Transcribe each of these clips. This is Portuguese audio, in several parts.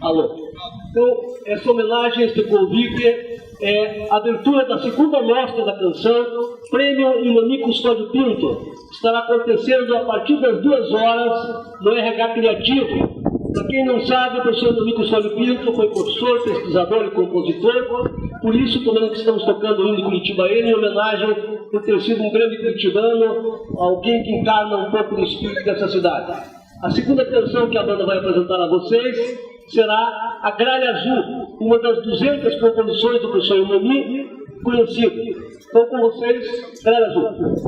Alô. Então, essa homenagem, esse convite, é a abertura da segunda mostra da canção, Prêmio Inami Custódio Pinto. Estará acontecendo a partir das 2 horas no RH Criativo. Para quem não sabe, o professor Inami Custódio Pinto foi professor, pesquisador e compositor. Por isso, também estamos tocando o hino de Curitiba a ele, em homenagem por ter sido um grande curitibano, alguém que encarna um pouco do espírito dessa cidade. A segunda canção que a banda vai apresentar a vocês será A Gralha Azul, uma das 200 composições do professor Inami conhecido. Então, com vocês, Gralha Azul.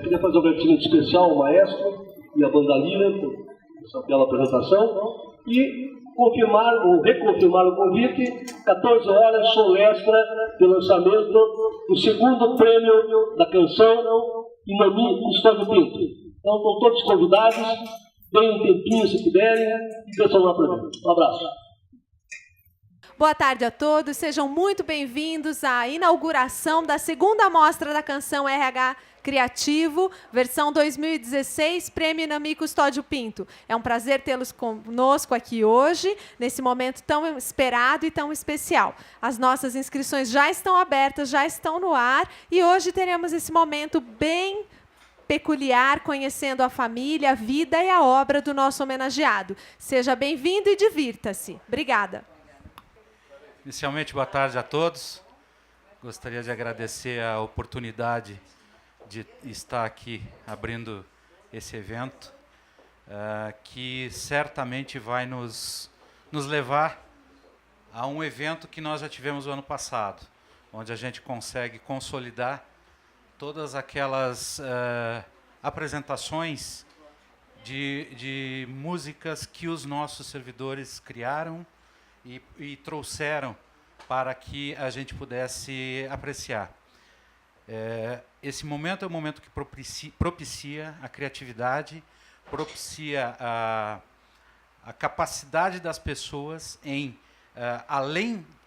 Queria fazer um agradecimento especial ao maestro e à banda Lira por essa bela apresentação e confirmar ou reconfirmar o convite, 14 horas, show extra de lançamento do segundo prêmio da canção Inami Custódio Pinto. Então estão todos convidados, deem um tempinho se puderem e desçam lá para mim. Um abraço. Boa tarde a todos, sejam muito bem-vindos à inauguração da segunda mostra da canção RH Criativo, versão 2016, Prêmio Inami Custódio Pinto. É um prazer tê-los conosco aqui hoje, nesse momento tão esperado e tão especial. As nossas inscrições já estão abertas, já estão no ar, e hoje teremos esse momento bem peculiar, conhecendo a família, a vida e a obra do nosso homenageado. Seja bem-vindo e divirta-se. Obrigada. Inicialmente, boa tarde a todos. Gostaria de agradecer a oportunidade de estar aqui abrindo esse evento, que certamente vai nos levar a um evento que nós já tivemos o ano passado, onde a gente consegue consolidar todas aquelas apresentações de músicas que os nossos servidores criaram e trouxeram para que a gente pudesse apreciar. Esse momento é um momento que propicia a criatividade, propicia a capacidade das pessoas em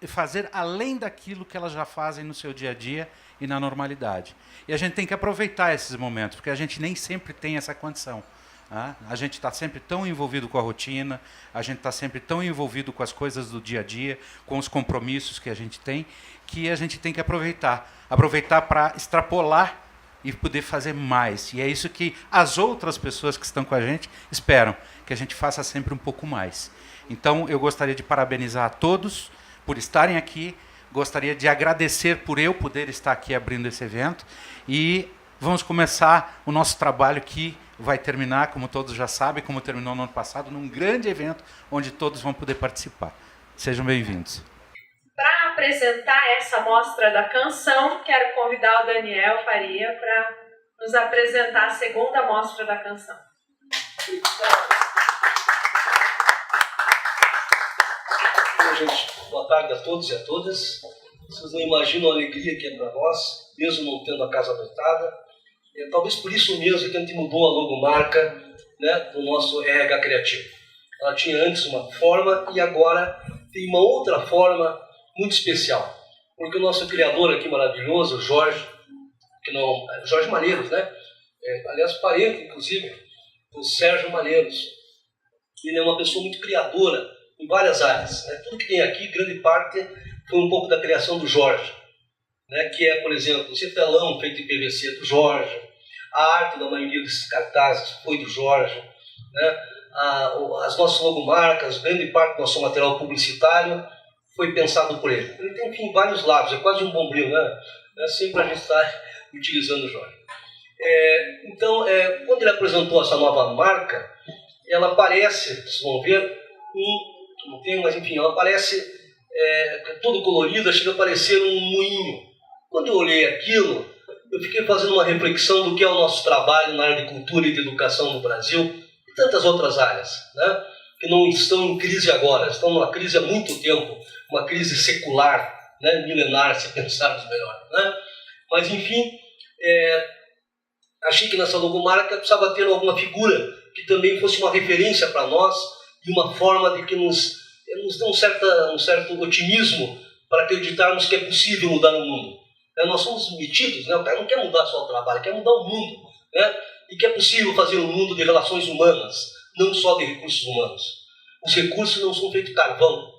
fazer além daquilo que elas já fazem no seu dia a dia e na normalidade. E a gente tem que aproveitar esses momentos, porque a gente nem sempre tem essa condição. A gente está sempre tão envolvido com a rotina, a gente está sempre tão envolvido com as coisas do dia a dia, com os compromissos que a gente tem que aproveitar para extrapolar e poder fazer mais. E é isso que as outras pessoas que estão com a gente esperam, que a gente faça sempre um pouco mais. Então, eu gostaria de parabenizar a todos por estarem aqui, gostaria de agradecer por eu poder estar aqui abrindo esse evento, e vamos começar o nosso trabalho que vai terminar, como todos já sabem, como terminou no ano passado, num grande evento onde todos vão poder participar. Sejam bem-vindos. Para apresentar essa mostra da canção, quero convidar o Daniel Faria para nos apresentar a segunda mostra da canção. Bom, gente, boa tarde a todos e a todas. Vocês não imaginam a alegria que é para nós, mesmo não tendo a casa abertada. Talvez por isso mesmo que a gente mudou a logomarca, né, do nosso RH Criativo. Ela tinha antes uma forma e agora tem uma outra forma muito especial. Porque o nosso criador aqui maravilhoso, Jorge Malheiros, né? Aliás, parente, inclusive, do Sérgio Malheiros. Ele é uma pessoa muito criadora em várias áreas, né? Tudo que tem aqui, grande parte, foi um pouco da criação do Jorge, né? Que é, por exemplo, o cepelão feito em PVC do Jorge, a arte da maioria desses cartazes foi do Jorge, né? As nossas logomarcas, grande parte do nosso material publicitário foi pensado por ele. Ele tem, enfim, vários lados, é quase um bombril, né? Sempre a gente está utilizando o Jorge. Então, quando ele apresentou essa nova marca, ela parece, vocês vão ver, não tem, mas enfim, ela parece todo colorida, chega a parecer um moinho. Quando eu olhei aquilo, eu fiquei fazendo uma reflexão do que é o nosso trabalho na área de cultura e de educação no Brasil e tantas outras áreas, né, que não estão em crise agora, estão numa crise há muito tempo, uma crise secular, né, milenar, se pensarmos melhor, né? Mas, enfim, achei que nessa logomarca precisava ter alguma figura que também fosse uma referência para nós e uma forma de que nos dê um certo otimismo para acreditarmos que é possível mudar o mundo. Nós somos metidos, né? O cara não quer mudar só o trabalho, quer mudar o mundo, né? E que é possível fazer um mundo de relações humanas, não só de recursos humanos. Os recursos não são feitos carvão,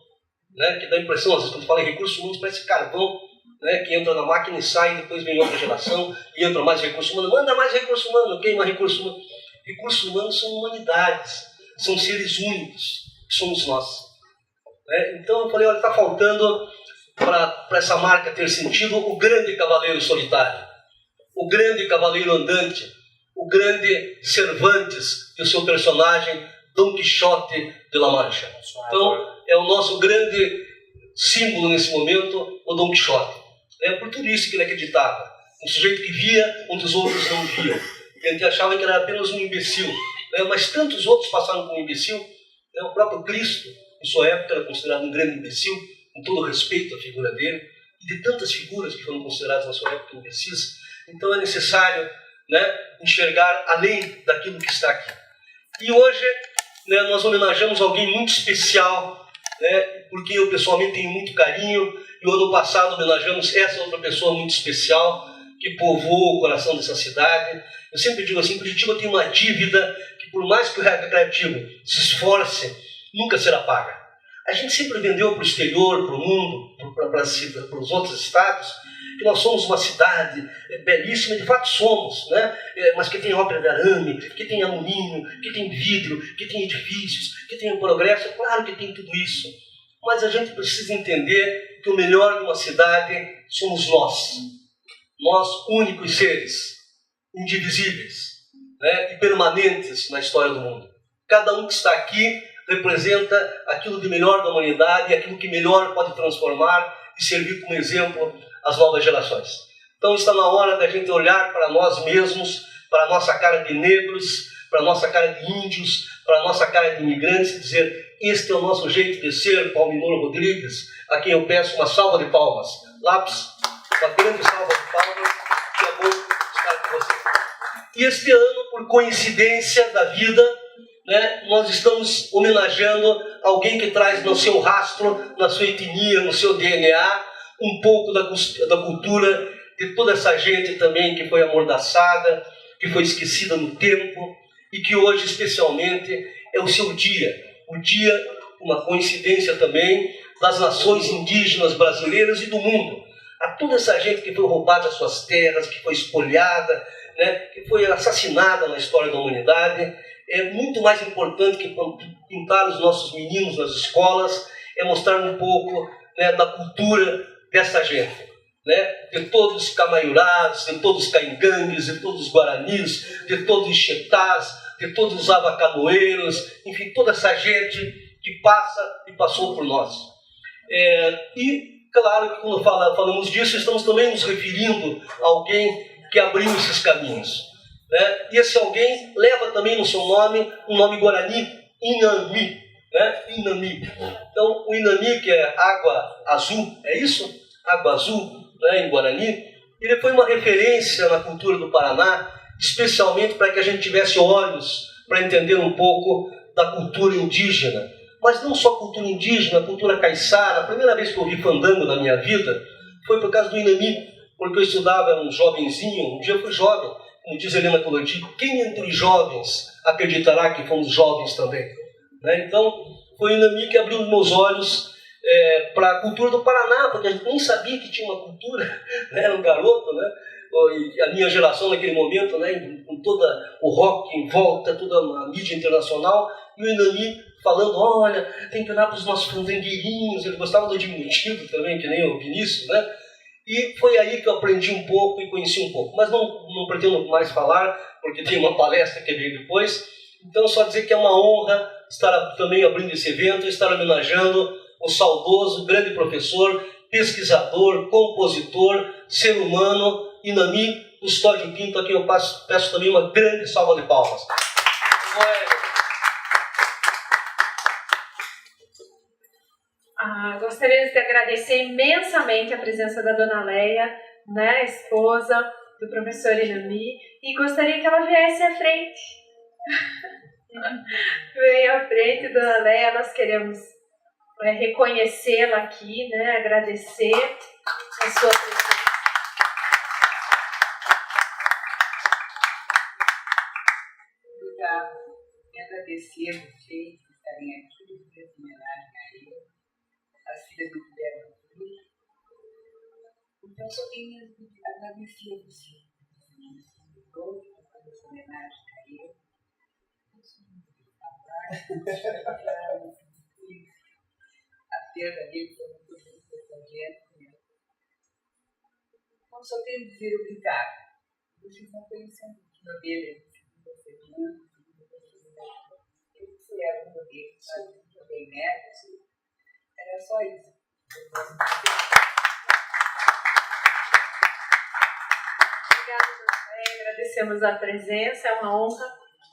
né? Que dá a impressão, às vezes, quando fala em recursos humanos, parece carvão, né? Que entra na máquina e sai, e depois vem outra geração, e entra mais recurso humano, manda mais recurso humano, queima recurso humano. Recursos humanos são humanidades, são seres únicos, que somos nós. Né? Então eu falei, olha, está faltando para essa marca ter sentido o grande cavaleiro solitário, o grande cavaleiro andante, o grande Cervantes e o seu personagem Dom Quixote de La Mancha. Então é o nosso grande símbolo nesse momento, o Dom Quixote. Por tudo isso que ele acreditava, um sujeito que via onde os outros não viam. E a gente achava que era apenas um imbecil, né? Mas tantos outros passaram como imbecil, né? O próprio Cristo, em sua época, era considerado um grande imbecil, com todo respeito à figura dele, e de tantas figuras que foram consideradas na sua época imbecis. Então é necessário, né, enxergar além daquilo que está aqui. E hoje, né, nós homenageamos alguém muito especial, né, porque eu pessoalmente tenho muito carinho, e o ano passado homenageamos essa outra pessoa muito especial, que povoou o coração dessa cidade. Eu sempre digo assim, Curitiba tem uma dívida que, por mais que o RH Criativo se esforce, nunca será paga. A gente sempre vendeu para o exterior, para o mundo, para os outros estados, que nós somos uma cidade belíssima, de fato somos, né? Mas que tem obra de arame, que tem alumínio, que tem vidro, que tem edifícios, que tem progresso. Claro que tem tudo isso. Mas a gente precisa entender que o melhor de uma cidade somos nós. Nós, únicos seres, indivisíveis, né, e permanentes na história do mundo. Cada um que está aqui representa aquilo de melhor da humanidade e aquilo que melhor pode transformar e servir como exemplo às novas gerações. Então está na hora da gente olhar para nós mesmos, para a nossa cara de negros, para a nossa cara de índios, para a nossa cara de imigrantes e dizer: este é o nosso jeito de ser, Palminor Rodrigues, a quem eu peço uma salva de palmas. Lápis, uma grande salva de palmas, e é bom estar com você. E este ano, por coincidência da vida, né, nós estamos homenageando alguém que traz no seu rastro, na sua etnia, no seu DNA, um pouco da cultura de toda essa gente também que foi amordaçada, que foi esquecida no tempo e que hoje, especialmente, é o seu dia. O dia, uma coincidência também, das nações indígenas brasileiras e do mundo. A toda essa gente que foi roubada das suas terras, que foi espoliada, né, que foi assassinada na história da humanidade. É muito mais importante que pintar os nossos meninos nas escolas, é mostrar um pouco, né, da cultura dessa gente, né, de todos os camaiurás, de todos os caingangues, de todos os guaranis, de todos os xetás, de todos os avacanoeiros, enfim, toda essa gente que passa e passou por nós. E, claro, que quando falamos disso, estamos também nos referindo a alguém que abriu esses caminhos, né? E esse alguém leva também no seu nome um nome guarani, Inami, né? Inami. Então, o Inami, que é água azul, é isso? Água azul, né, em Guarani. Ele foi uma referência na cultura do Paraná, especialmente para que a gente tivesse olhos para entender um pouco da cultura indígena. Mas não só cultura indígena, cultura caiçara. A primeira vez que eu ouvi fandango na minha vida foi por causa do Inami, porque eu estudava, era um jovenzinho, um dia eu fui jovem, como diz Helena Colodi, quem entre os jovens acreditará que fomos jovens também? Né? Então, foi o Inami que abriu os meus olhos para a cultura do Paraná, porque a gente nem sabia que tinha uma cultura, né? Era um garoto, né? E a minha geração naquele momento, né? Com todo o rock em volta, toda a mídia internacional, e o Inami falando, olha, tem que olhar para os nossos fandangueirinhos, ele gostava do diminutivo também, que nem o Vinícius, né? E foi aí que eu aprendi um pouco e conheci um pouco. Mas não pretendo mais falar, porque tem uma palestra que veio depois. Então, só dizer que é uma honra estar também abrindo esse evento, estar homenageando o saudoso, grande professor, pesquisador, compositor, ser humano, Inami Custódio Pinto, a quem eu peço também uma grande salva de palmas. Gostaria de agradecer imensamente a presença da Dona Leia, né, esposa do professor Inami, e gostaria que ela viesse à frente. Venha à frente, Dona Leia, nós queremos reconhecê-la aqui, né, agradecer a sua presença. Obrigada. Agradecer a vocês por estarem aqui, por homenagem a ele. As filhas não puderam vir. Então, só tenho a agradecer a vocês por essa homenagem a ele. A perda dele foi muito projeto. Então, só tenho a dizer obrigado. Vocês não conhecem a dele, ele foi aluno dele, também médico. Era só isso. Obrigada, Dona. Agradecemos a presença, é uma honra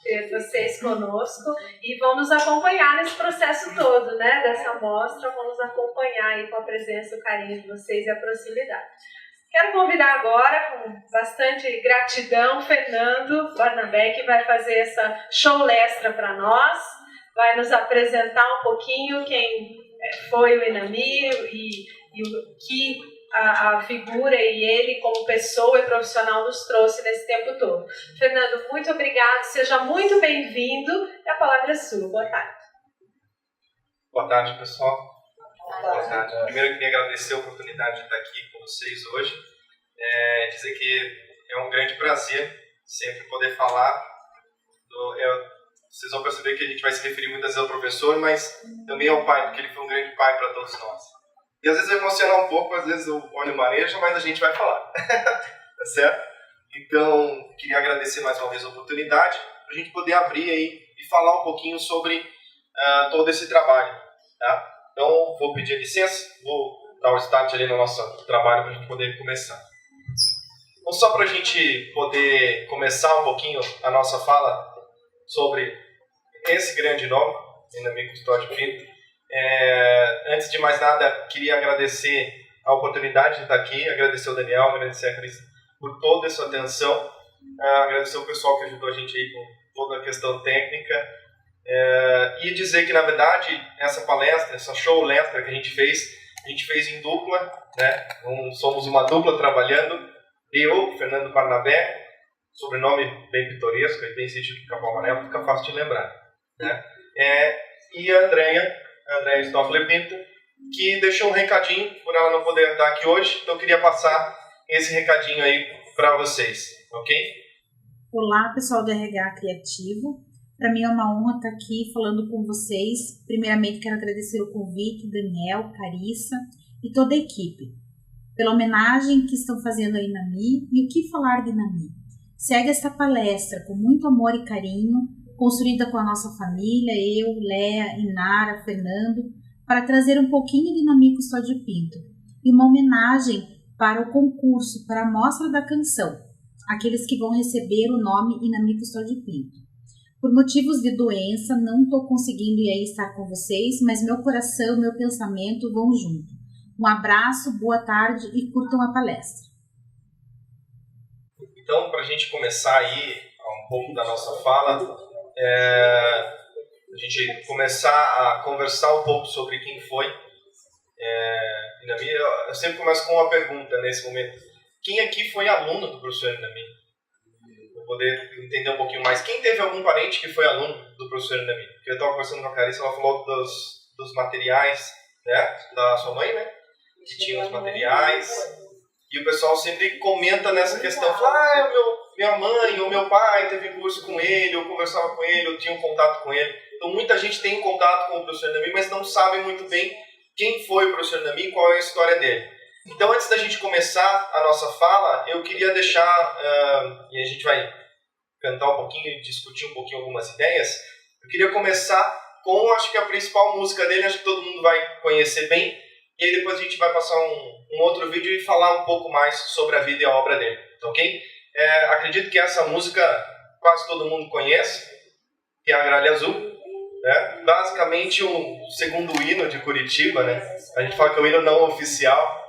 ter vocês conosco e vão nos acompanhar nesse processo todo, né, dessa mostra, vão nos acompanhar aí com a presença, o carinho de vocês e a proximidade. Quero convidar agora, com bastante gratidão, Fernando Barnabé, que vai fazer essa showlestra para nós, vai nos apresentar um pouquinho quem foi o Inami e o que a figura e ele como pessoa e profissional nos trouxe nesse tempo todo. Fernando, muito obrigado, seja muito bem-vindo e a palavra é sua. Boa tarde. Boa tarde, pessoal. Boa tarde. Primeiro, eu queria agradecer a oportunidade de estar aqui com vocês hoje. Dizer que é um grande prazer sempre poder falar. Vocês vão perceber que a gente vai se referir muitas vezes ao professor, mas também ao pai, porque ele foi um grande pai para todos nós. E às vezes eu emocionar um pouco, às vezes eu olho marejo, mas a gente vai falar. Tá certo? Então, queria agradecer mais uma vez a oportunidade para a gente poder abrir aí e falar um pouquinho sobre todo esse trabalho. Tá? Então, vou pedir licença, vou dar o start ali no nosso trabalho para a gente poder começar. Então, só para a gente poder começar um pouquinho a nossa fala sobre esse grande nome, Inami Custódio Pinto. Antes de mais nada, queria agradecer a oportunidade de estar aqui, agradecer ao Daniel, agradecer a Cris por toda a sua atenção, agradecer o pessoal que ajudou a gente aí com toda a questão técnica, e dizer que, na verdade, essa palestra, essa showlestra que a gente fez em dupla, né? Somos uma dupla trabalhando, eu, Fernando Barnabé, sobrenome bem pitoresco, bem sítio de Capão Amarelo, fica fácil de lembrar, né? E a Andréia Stoffler Pinto, que deixou um recadinho, por ela não poder estar aqui hoje, então eu queria passar esse recadinho aí para vocês, ok? Olá, pessoal do RH Criativo. Para mim é uma honra estar aqui falando com vocês. Primeiramente, quero agradecer o convite, Daniel, Carissa e toda a equipe, pela homenagem que estão fazendo a Inami. E o que falar de Inami? Segue esta palestra com muito amor e carinho, construída com a nossa família, eu, Léa, Inara, Fernando, para trazer um pouquinho de Inami Custódio Pinto e uma homenagem para o concurso, para a Mostra da Canção, aqueles que vão receber o nome Inami Custódio Pinto. Por motivos de doença, não estou conseguindo ir aí estar com vocês, mas meu coração e meu pensamento vão junto. Um abraço, boa tarde e curtam a palestra. Então, para a gente começar aí um pouco da nossa fala, a gente começar a conversar um pouco sobre quem foi Inami. Eu sempre começo com uma pergunta nesse momento. Quem aqui foi aluno do professor Inami? Poder entender um pouquinho mais. Quem teve algum parente que foi aluno do professor Inami? Eu estava conversando com a Carissa, ela falou dos materiais, né, da sua mãe, né, que tinha os materiais, e o pessoal sempre comenta nessa questão, fala, minha mãe ou meu pai teve curso com ele, eu conversava com ele, eu tinha um contato com ele. Então muita gente tem contato com o professor Inami, mas não sabe muito bem quem foi o professor Inami e qual é a história dele. Então, antes da gente começar a nossa fala, eu queria deixar, e a gente vai cantar um pouquinho e discutir um pouquinho algumas ideias, eu queria começar com, acho que a principal música dele, acho que todo mundo vai conhecer bem, e aí depois a gente vai passar um outro vídeo e falar um pouco mais sobre a vida e a obra dele, ok? Acredito que essa música quase todo mundo conhece, que é a Gralha Azul, né? Basicamente o segundo hino de Curitiba, né? A gente fala que é o hino não oficial.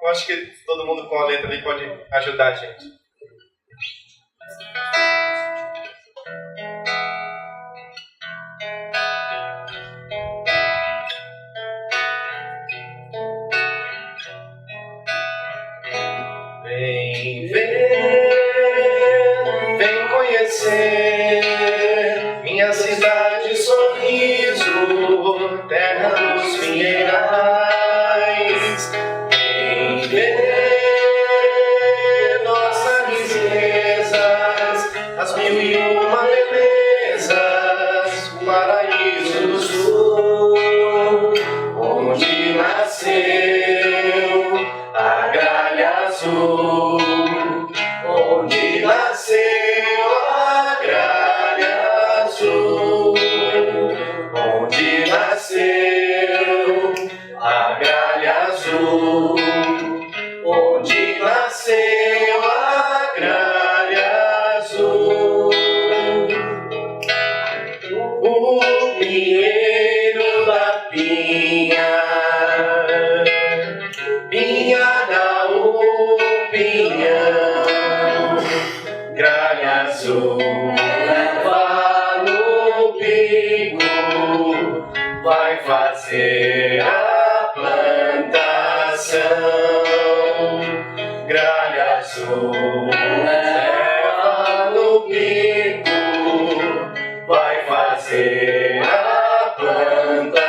Eu acho que todo mundo com a letra ali pode ajudar a gente. Vem ver, vem conhecer minha cidade, Sorriso, terra dos pinheirais. Nossas riquezas, as mil e uma belezas, o paraíso do sul, onde nasceu a Gralha Azul, onde nasceu a Gralha Azul, onde nasceu a Gralha Azul, onde nasceu a Gralha Azul. O pinheiro da pinha, pinha da pinhão, Gralha Azul leva no pingo, vai fazer a plantação. Gralha Azul leva no pingo, vai fazer a plantação.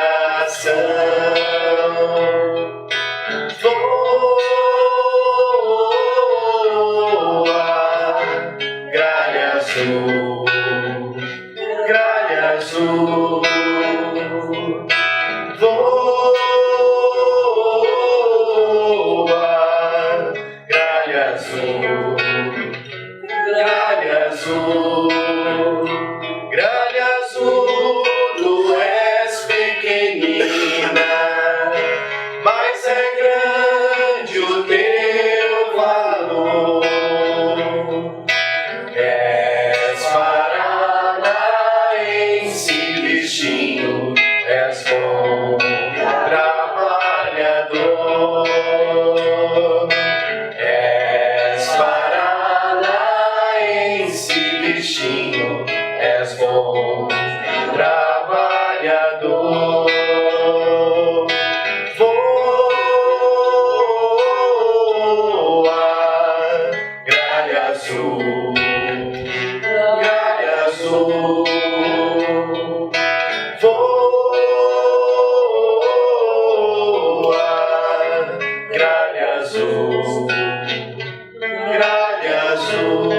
Voa, Gralha Azul, Gralha Azul. Voa, Gralha Azul, Gralha Azul, Gralha Azul, tu és pequenina, mas é grande o teu valor. És paranaense, bichinho, és bom trabalhador. És paranaense, bichinho, és bom trabalhador. Voa, Gralha Azul, voa, gralha azul, gralha azul.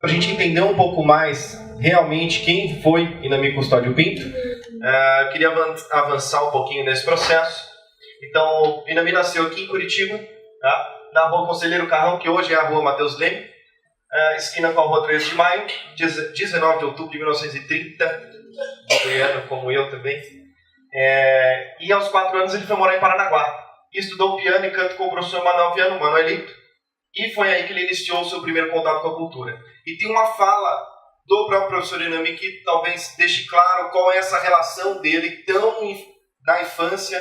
Para a gente entender um pouco mais realmente quem foi Inami Custódio Pinto, eu queria avançar um pouquinho nesse processo. Então, Inami nasceu aqui em Curitiba, tá? Na rua Conselheiro Carrão, que hoje é a rua Matheus Leme, esquina com a rua 13 de maio, 19 de outubro de 1930, goiano como eu também. E aos 4 anos ele foi morar em Paranaguá. E estudou piano e canto com o professor Manuelito. E foi aí que ele iniciou o seu primeiro contato com a cultura. E tem uma fala do próprio professor Inami que talvez deixe claro qual é essa relação dele tão da infância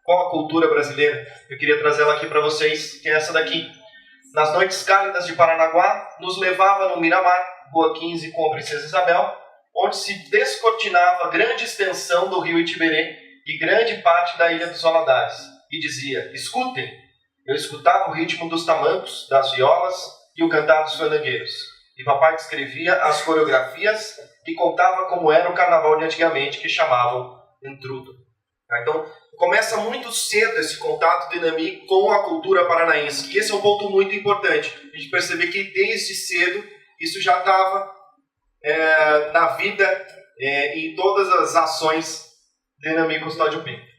com a cultura brasileira. Eu queria trazer ela aqui para vocês, que é essa daqui. Nas noites cálidas de Paranaguá, nos levava no Miramar, Rua 15, com a Princesa Isabel, onde se descortinava a grande extensão do rio Itiberê e grande parte da Ilha dos Valadares. E dizia: escutem. Eu escutava o ritmo dos tamancos, das violas e o cantar dos fandangueiros. E papai descrevia as coreografias e contava como era o carnaval de antigamente, que chamavam entrudo. Então, começa muito cedo esse contato do Inami com a cultura paranaense. E esse é um ponto muito importante. A gente perceber que desde cedo isso já estava na vida, em todas as ações do Inami Custódio Pinto.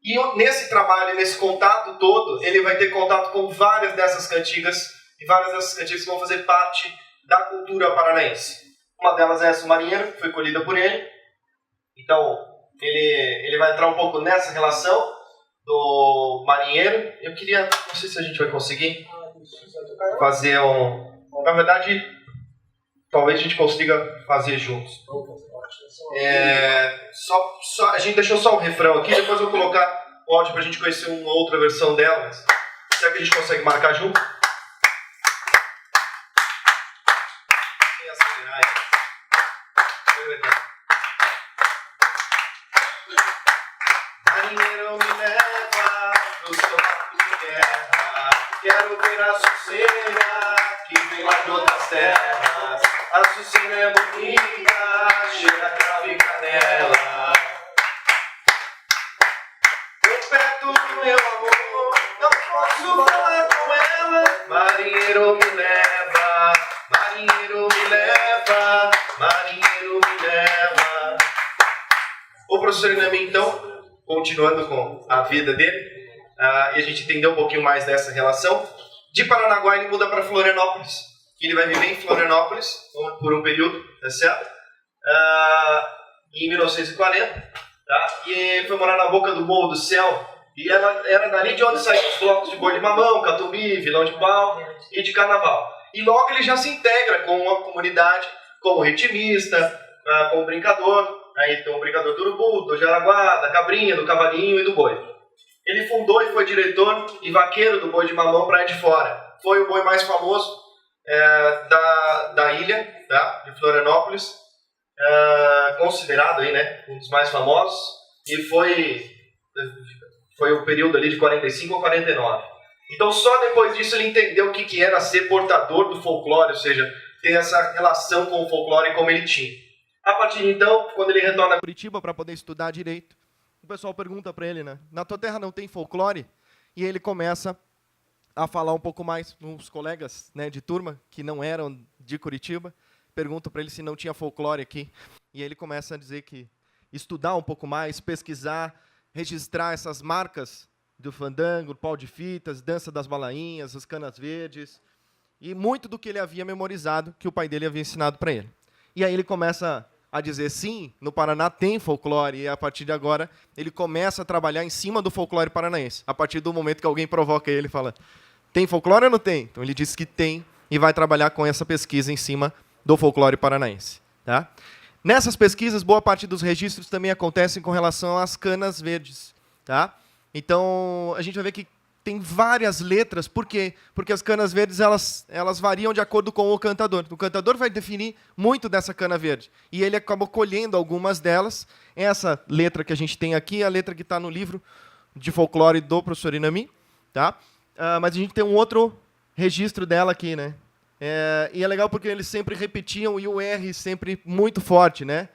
E nesse trabalho, nesse contato todo, ele vai ter contato com várias dessas cantigas, e várias dessas cantigas que vão fazer parte da cultura paranaense. Uma delas é essa, o Marinheiro, que foi colhida por ele. Então, ele vai entrar um pouco nessa relação do Marinheiro. Eu queria, não sei se a gente vai conseguir fazer na verdade, talvez a gente consiga fazer juntos. A gente deixou só um refrão aqui, depois eu vou colocar o áudio para a gente conhecer uma outra versão dela. Mas será que a gente consegue marcar junto? Sem acelerar aí. Marinheiro me leva no seu barco de guerra, quero ver a Açucena que vem lá de outras terras. A Açucena é bonita, cheira cravo e canela. Eu perto do meu amor, não posso falar com ela. Marinheiro me leva, marinheiro me leva, marinheiro me leva. O professor Inami, então, continuando com a vida dele, e a gente entender um pouquinho mais dessa relação, de Paranaguá ele muda para Florianópolis. Ele vai viver em Florianópolis por um período, tá certo? Em 1940, tá? E foi morar na boca do Morro do Céu. E ela era dali de onde saíam os blocos de boi de mamão, Catumbi, Vilão de Pau e de Carnaval. E logo ele já se integra com a comunidade como ritmista, como brincador. Aí tem o brincador do urubu, do jaraguá, da cabrinha, do cavalinho e do boi. Ele fundou e foi diretor e vaqueiro do boi de mamão Praia de Fora. Foi o boi mais famoso da ilha, tá? De Florianópolis, considerado aí, né, um dos mais famosos, e foi o período ali de 45 a 49. Então só depois disso ele entendeu o que era ser portador do folclore, ou seja, ter essa relação com o folclore como ele tinha. A partir de então, quando ele retorna a Curitiba para poder estudar direito, o pessoal pergunta para ele, né, na tua terra não tem folclore? E ele começa a falar um pouco mais. Uns colegas, né, de turma, que não eram de Curitiba, perguntam para ele se não tinha folclore aqui. E ele começa a dizer que estudar um pouco mais, pesquisar, registrar essas marcas do fandango, do pau de fitas, dança das balainhas, as canas verdes, e muito do que ele havia memorizado, que o pai dele havia ensinado para ele. E aí ele começa a dizer, sim, no Paraná tem folclore, e a partir de agora ele começa a trabalhar em cima do folclore paranaense. A partir do momento que alguém provoca ele e fala, tem folclore ou não tem? Então ele diz que tem e vai trabalhar com essa pesquisa em cima do folclore paranaense. Tá? Nessas pesquisas, boa parte dos registros também acontecem com relação às canas verdes. Tá? Então a gente vai ver que tem várias letras. Por quê? Porque as canas verdes elas variam de acordo com o cantador. O cantador vai definir muito dessa cana verde. E ele acabou colhendo algumas delas. Essa letra que a gente tem aqui é a letra que está no livro de folclore do professor Inami, tá? Mas a gente tem um outro registro dela aqui, né? E é legal porque eles sempre repetiam e o R sempre muito forte, né?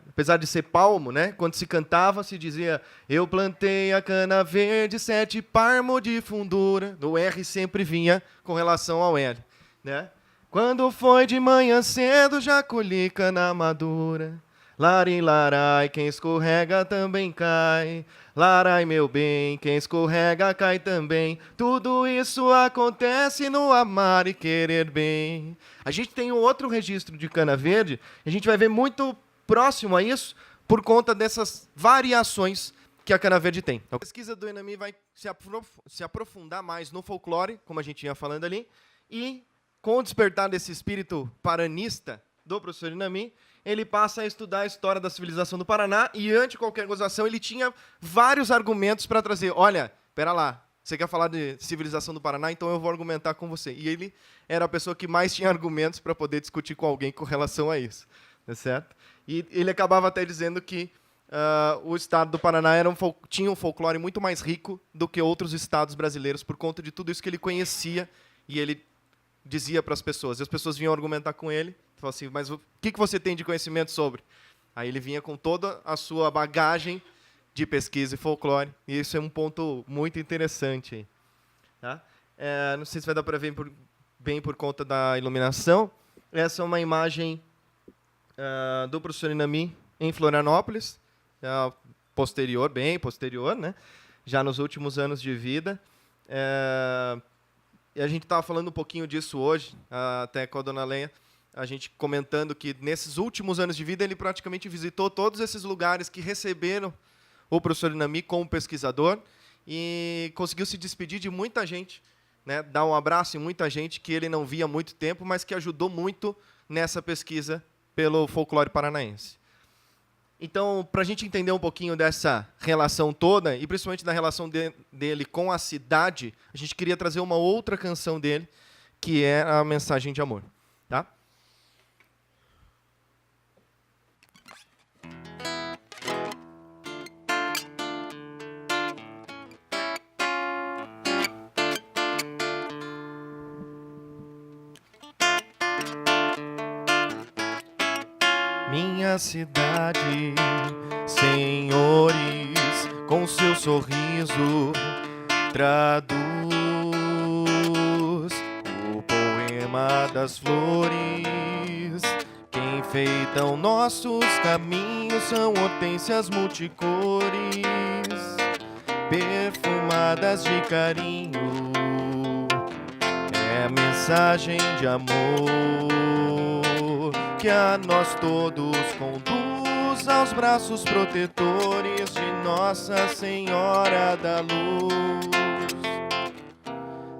Apesar de ser palmo, né? Quando se cantava, se dizia: eu plantei a cana verde, 7 parmo de fundura. O R sempre vinha com relação ao L, né? Quando foi de manhã cedo, já colhi cana madura. Larim, larai, quem escorrega também cai. Larai, meu bem, quem escorrega cai também. Tudo isso acontece no amar e querer bem. A gente tem um outro registro de cana verde, e a gente vai ver muito próximo a isso por conta dessas variações que a cana verde tem. Então, a pesquisa do Inami vai se aprofundar mais no folclore, como a gente ia falando ali, e com o despertar desse espírito paranista do professor Inami, ele passa a estudar a história da civilização do Paraná e, antes de qualquer gozação, ele tinha vários argumentos para trazer. Olha, espera lá, você quer falar de civilização do Paraná, então eu vou argumentar com você. E ele era a pessoa que mais tinha argumentos para poder discutir com alguém com relação a isso. Tá certo? E ele acabava até dizendo que o estado do Paraná tinha um folclore muito mais rico do que outros estados brasileiros, por conta de tudo isso que ele conhecia e ele dizia para as pessoas. E as pessoas vinham argumentar com ele. Falou assim: mas o que você tem de conhecimento sobre? Aí ele vinha com toda a sua bagagem de pesquisa e folclore. E isso é um ponto muito interessante aí, tá? Não sei se vai dar para ver bem por conta da iluminação. Essa é uma imagem do professor Inami em Florianópolis, bem posterior, né? Já nos últimos anos de vida. E a gente estava falando um pouquinho disso hoje, até com a dona Leia, a gente comentando que nesses últimos anos de vida ele praticamente visitou todos esses lugares que receberam o professor Inami como pesquisador e conseguiu se despedir de muita gente, né? Dar um abraço em muita gente que ele não via há muito tempo, mas que ajudou muito nessa pesquisa pelo folclore paranaense. Então, para a gente entender um pouquinho dessa relação toda, e principalmente da relação dele com a cidade, a gente queria trazer uma outra canção dele, que é a Mensagem de Amor. Tá? Minha cidade, senhores, com seu sorriso traduz o poema das flores que enfeitam nossos caminhos. São hortênsias multicores, perfumadas de carinho. É mensagem de amor que a nós todos conduz aos braços protetores de Nossa Senhora da Luz.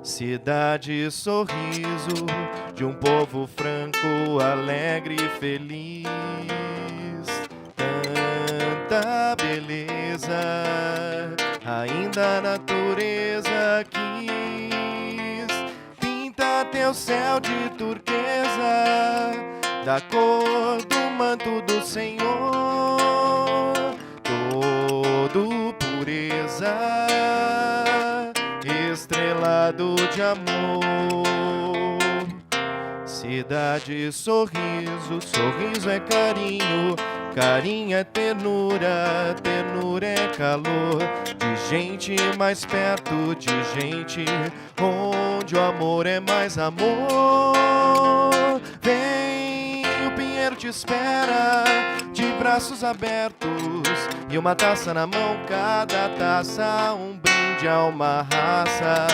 Cidade, sorriso de um povo franco, alegre e feliz. Tanta beleza ainda a natureza quis. Pinta teu céu de turquesa, da cor do manto do Senhor, todo pureza, estrelado de amor. Cidade, sorriso, sorriso é carinho, carinho é ternura, ternura é calor. De gente mais perto, de gente onde o amor é mais amor. Vem, o pinheiro te espera, de braços abertos e uma taça na mão, cada taça um brinde a uma raça.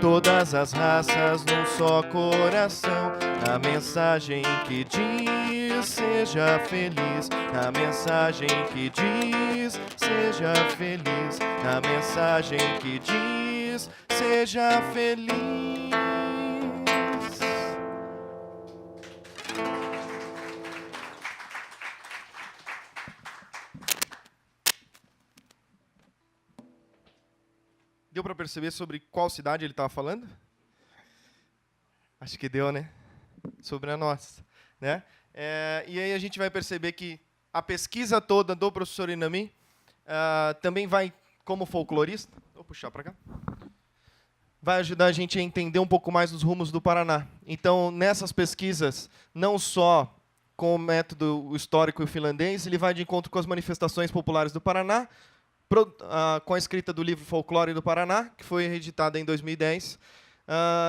Todas as raças num só coração. A mensagem que diz, seja feliz. A mensagem que diz, seja feliz. A mensagem que diz, seja feliz. Deu para perceber sobre qual cidade ele estava falando? Acho que deu, né? Sobre a nossa, né? E aí a gente vai perceber que a pesquisa toda do professor Inami também vai como folclorista, vou puxar para cá, vai ajudar a gente a entender um pouco mais os rumos do Paraná. Então, nessas pesquisas, não só com o método histórico finlandês, ele vai de encontro com as manifestações populares do Paraná, com a escrita do livro Folclore do Paraná, que foi reeditado em 2010,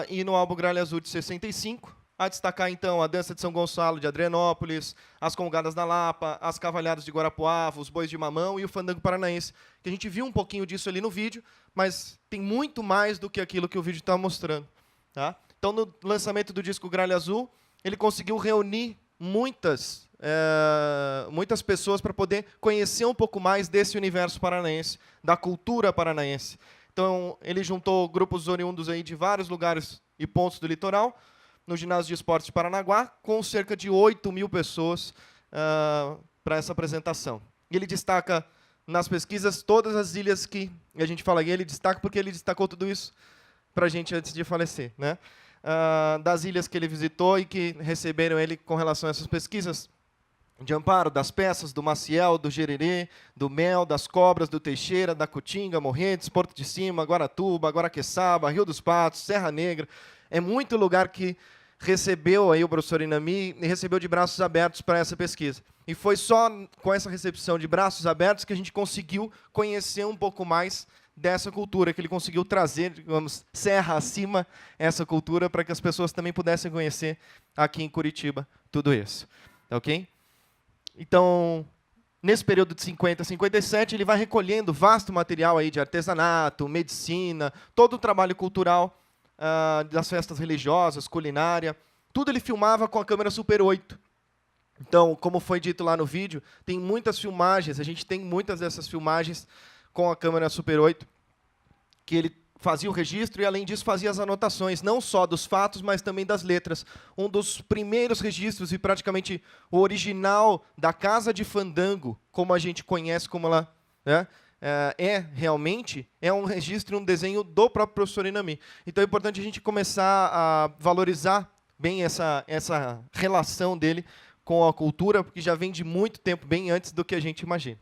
e no álbum Gralha Azul de 65, a destacar, então, a dança de São Gonçalo de Adrianópolis, as congadas da Lapa, as cavalhadas de Guarapuava, os bois de mamão e o fandango paranaense, que a gente viu um pouquinho disso ali no vídeo, mas tem muito mais do que aquilo que o vídeo está mostrando. Tá? Então, no lançamento do disco Gralha Azul, ele conseguiu reunir muitas pessoas para poder conhecer um pouco mais desse universo paranaense, da cultura paranaense. Então, ele juntou grupos oriundos aí de vários lugares e pontos do litoral, no Ginásio de Esportes de Paranaguá, com cerca de 8.000 pessoas para essa apresentação. E ele destaca, nas pesquisas, todas as ilhas que a gente fala, e ele destaca porque ele destacou tudo isso para a gente antes de falecer, né? Das ilhas que ele visitou e que receberam ele com relação a essas pesquisas, de Amparo, das Peças, do Maciel, do Jererê, do Mel, das Cobras, do Teixeira, da Cutinga, Morretes, Porto de Cima, Guaratuba, Guaraqueçaba, Rio dos Patos, Serra Negra. É muito lugar que recebeu aí o professor Inami e recebeu de braços abertos para essa pesquisa. E foi só com essa recepção de braços abertos que a gente conseguiu conhecer um pouco mais dessa cultura, que ele conseguiu trazer, digamos, serra acima, essa cultura, para que as pessoas também pudessem conhecer aqui em Curitiba tudo isso. Ok? Então, nesse período de 50 a 57, ele vai recolhendo vasto material aí de artesanato, medicina, todo o trabalho cultural das festas religiosas, culinária, tudo ele filmava com a câmera Super 8. Então, como foi dito lá no vídeo, tem muitas filmagens, a gente tem muitas dessas filmagens com a câmera Super 8, que ele fazia o registro e, além disso, fazia as anotações, não só dos fatos, mas também das letras. Um dos primeiros registros, e praticamente o original da Casa de Fandango, como a gente conhece, como ela, né, realmente um registro, um desenho do próprio professor Inami. Então é importante a gente começar a valorizar bem essa relação dele com a cultura, porque já vem de muito tempo, bem antes do que a gente imagina.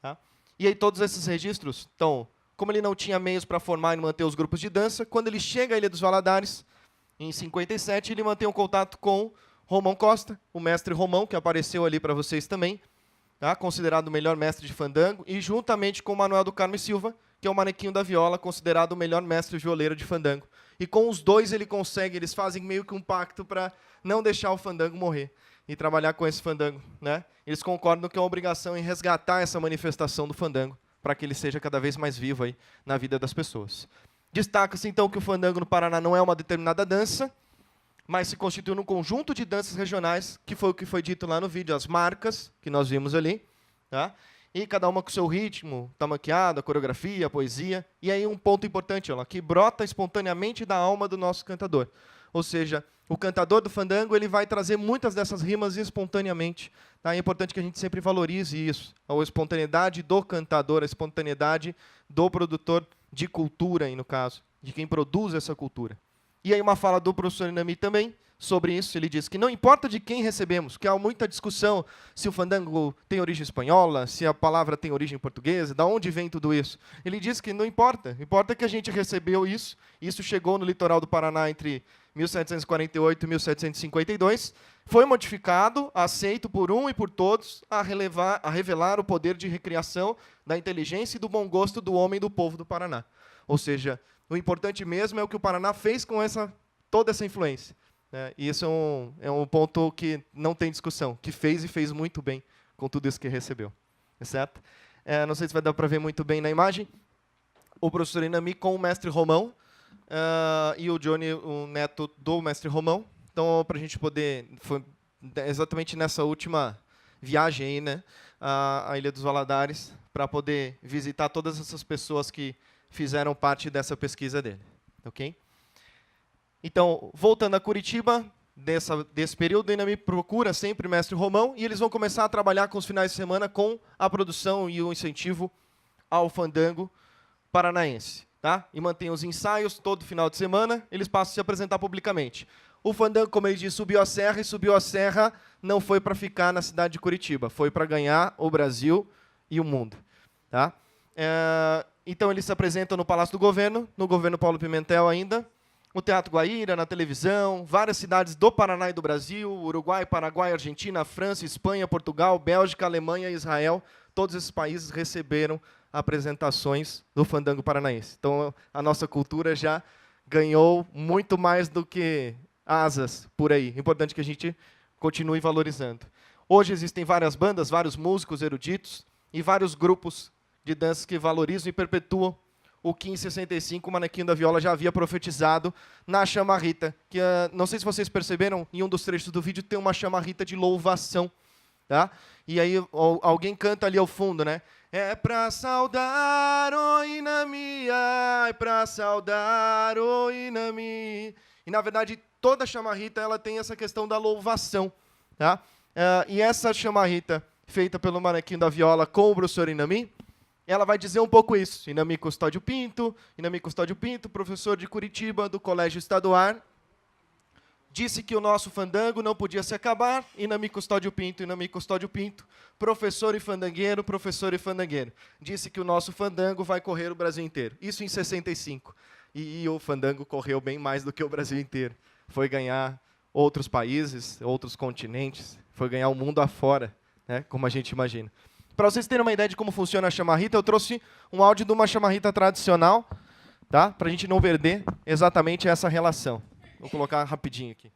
Tá? E aí todos esses registros, então, como ele não tinha meios para formar e manter os grupos de dança, quando ele chega à Ilha dos Valadares, em 57, ele mantém um contato com Romão Costa, o mestre Romão, que apareceu ali para vocês também, tá? Considerado o melhor mestre de fandango, e juntamente com o Manuel do Carmo Silva, que é o manequinho da viola, considerado o melhor mestre violeiro de fandango. E com os dois eles fazem meio que um pacto para não deixar o fandango morrer e trabalhar com esse fandango, né? Eles concordam que é uma obrigação em resgatar essa manifestação do fandango, para que ele seja cada vez mais vivo aí na vida das pessoas. Destaca-se, então, que o fandango no Paraná não é uma determinada dança, mas se constitui num conjunto de danças regionais, que foi o que foi dito lá no vídeo, as marcas, que nós vimos ali, tá? E cada uma com o seu ritmo, tamanqueado, a coreografia, a poesia. E aí um ponto importante, ó, que brota espontaneamente da alma do nosso cantador. Ou seja, o cantador do fandango ele vai trazer muitas dessas rimas espontaneamente. Tá? É importante que a gente sempre valorize isso. A espontaneidade do cantador, a espontaneidade do produtor de cultura, aí no caso, de quem produz essa cultura. E aí uma fala do professor Inami também sobre isso. Ele diz que não importa de quem recebemos, que há muita discussão se o fandango tem origem espanhola, se a palavra tem origem portuguesa, de onde vem tudo isso. Ele diz que não importa. Importa que a gente recebeu isso. Isso chegou no litoral do Paraná entre 1748 e 1752, foi modificado, aceito por um e por todos, a revelar o poder de recriação da inteligência e do bom gosto do homem e do povo do Paraná. Ou seja, o importante mesmo é o que o Paraná fez com toda essa influência. E isso é um ponto que não tem discussão, que fez e fez muito bem com tudo isso que recebeu. Certo? Não sei se vai dar para ver muito bem na imagem. O professor Inami com o mestre Romão, e o Johnny, o neto do mestre Romão. Então, para a gente poder... Foi exatamente nessa última viagem aí, né, à Ilha dos Valadares, para poder visitar todas essas pessoas que fizeram parte dessa pesquisa dele. Ok? Então, voltando a Curitiba, desse período, ainda me procura sempre o mestre Romão, e eles vão começar a trabalhar com os finais de semana com a produção e o incentivo ao fandango paranaense. Tá? E mantém os ensaios todo final de semana, eles passam a se apresentar publicamente. O fandango, como ele disse, subiu a serra, e subiu a serra não foi para ficar na cidade de Curitiba, foi para ganhar o Brasil e o mundo. Tá? Então, eles se apresentam no Palácio do Governo, no governo Paulo Pimentel ainda, no Teatro Guaíra, na televisão, várias cidades do Paraná e do Brasil, Uruguai, Paraguai, Argentina, França, Espanha, Portugal, Bélgica, Alemanha e Israel. Todos esses países receberam apresentações do fandango paranaense. Então, a nossa cultura já ganhou muito mais do que asas por aí. Importante que a gente continue valorizando. Hoje existem várias bandas, vários músicos eruditos e vários grupos de danças que valorizam e perpetuam o que em 65 o Manequim da Viola já havia profetizado na chamarrita, que não sei se vocês perceberam, em um dos trechos do vídeo tem uma chamarrita de louvação, tá? E aí alguém canta ali ao fundo, né? É pra saudar o Inami, é pra saudar o Inami. E na verdade toda chamarrita ela tem essa questão da louvação, tá? E essa chamarrita feita pelo Manequim da Viola com o professor Inami, ela vai dizer um pouco isso. Inami Custódio Pinto, professor de Curitiba, do Colégio Estaduar, disse que o nosso fandango não podia se acabar. Inami Custódio Pinto, professor e fandangueiro, disse que o nosso fandango vai correr o Brasil inteiro. Isso em 65. E o fandango correu bem mais do que o Brasil inteiro. Foi ganhar outros países, outros continentes, foi ganhar o mundo afora, né, como a gente imagina. Para vocês terem uma ideia de como funciona a chamarrita, eu trouxe um áudio de uma chamarrita tradicional, tá? Para a gente não perder exatamente essa relação. Vou colocar rapidinho aqui.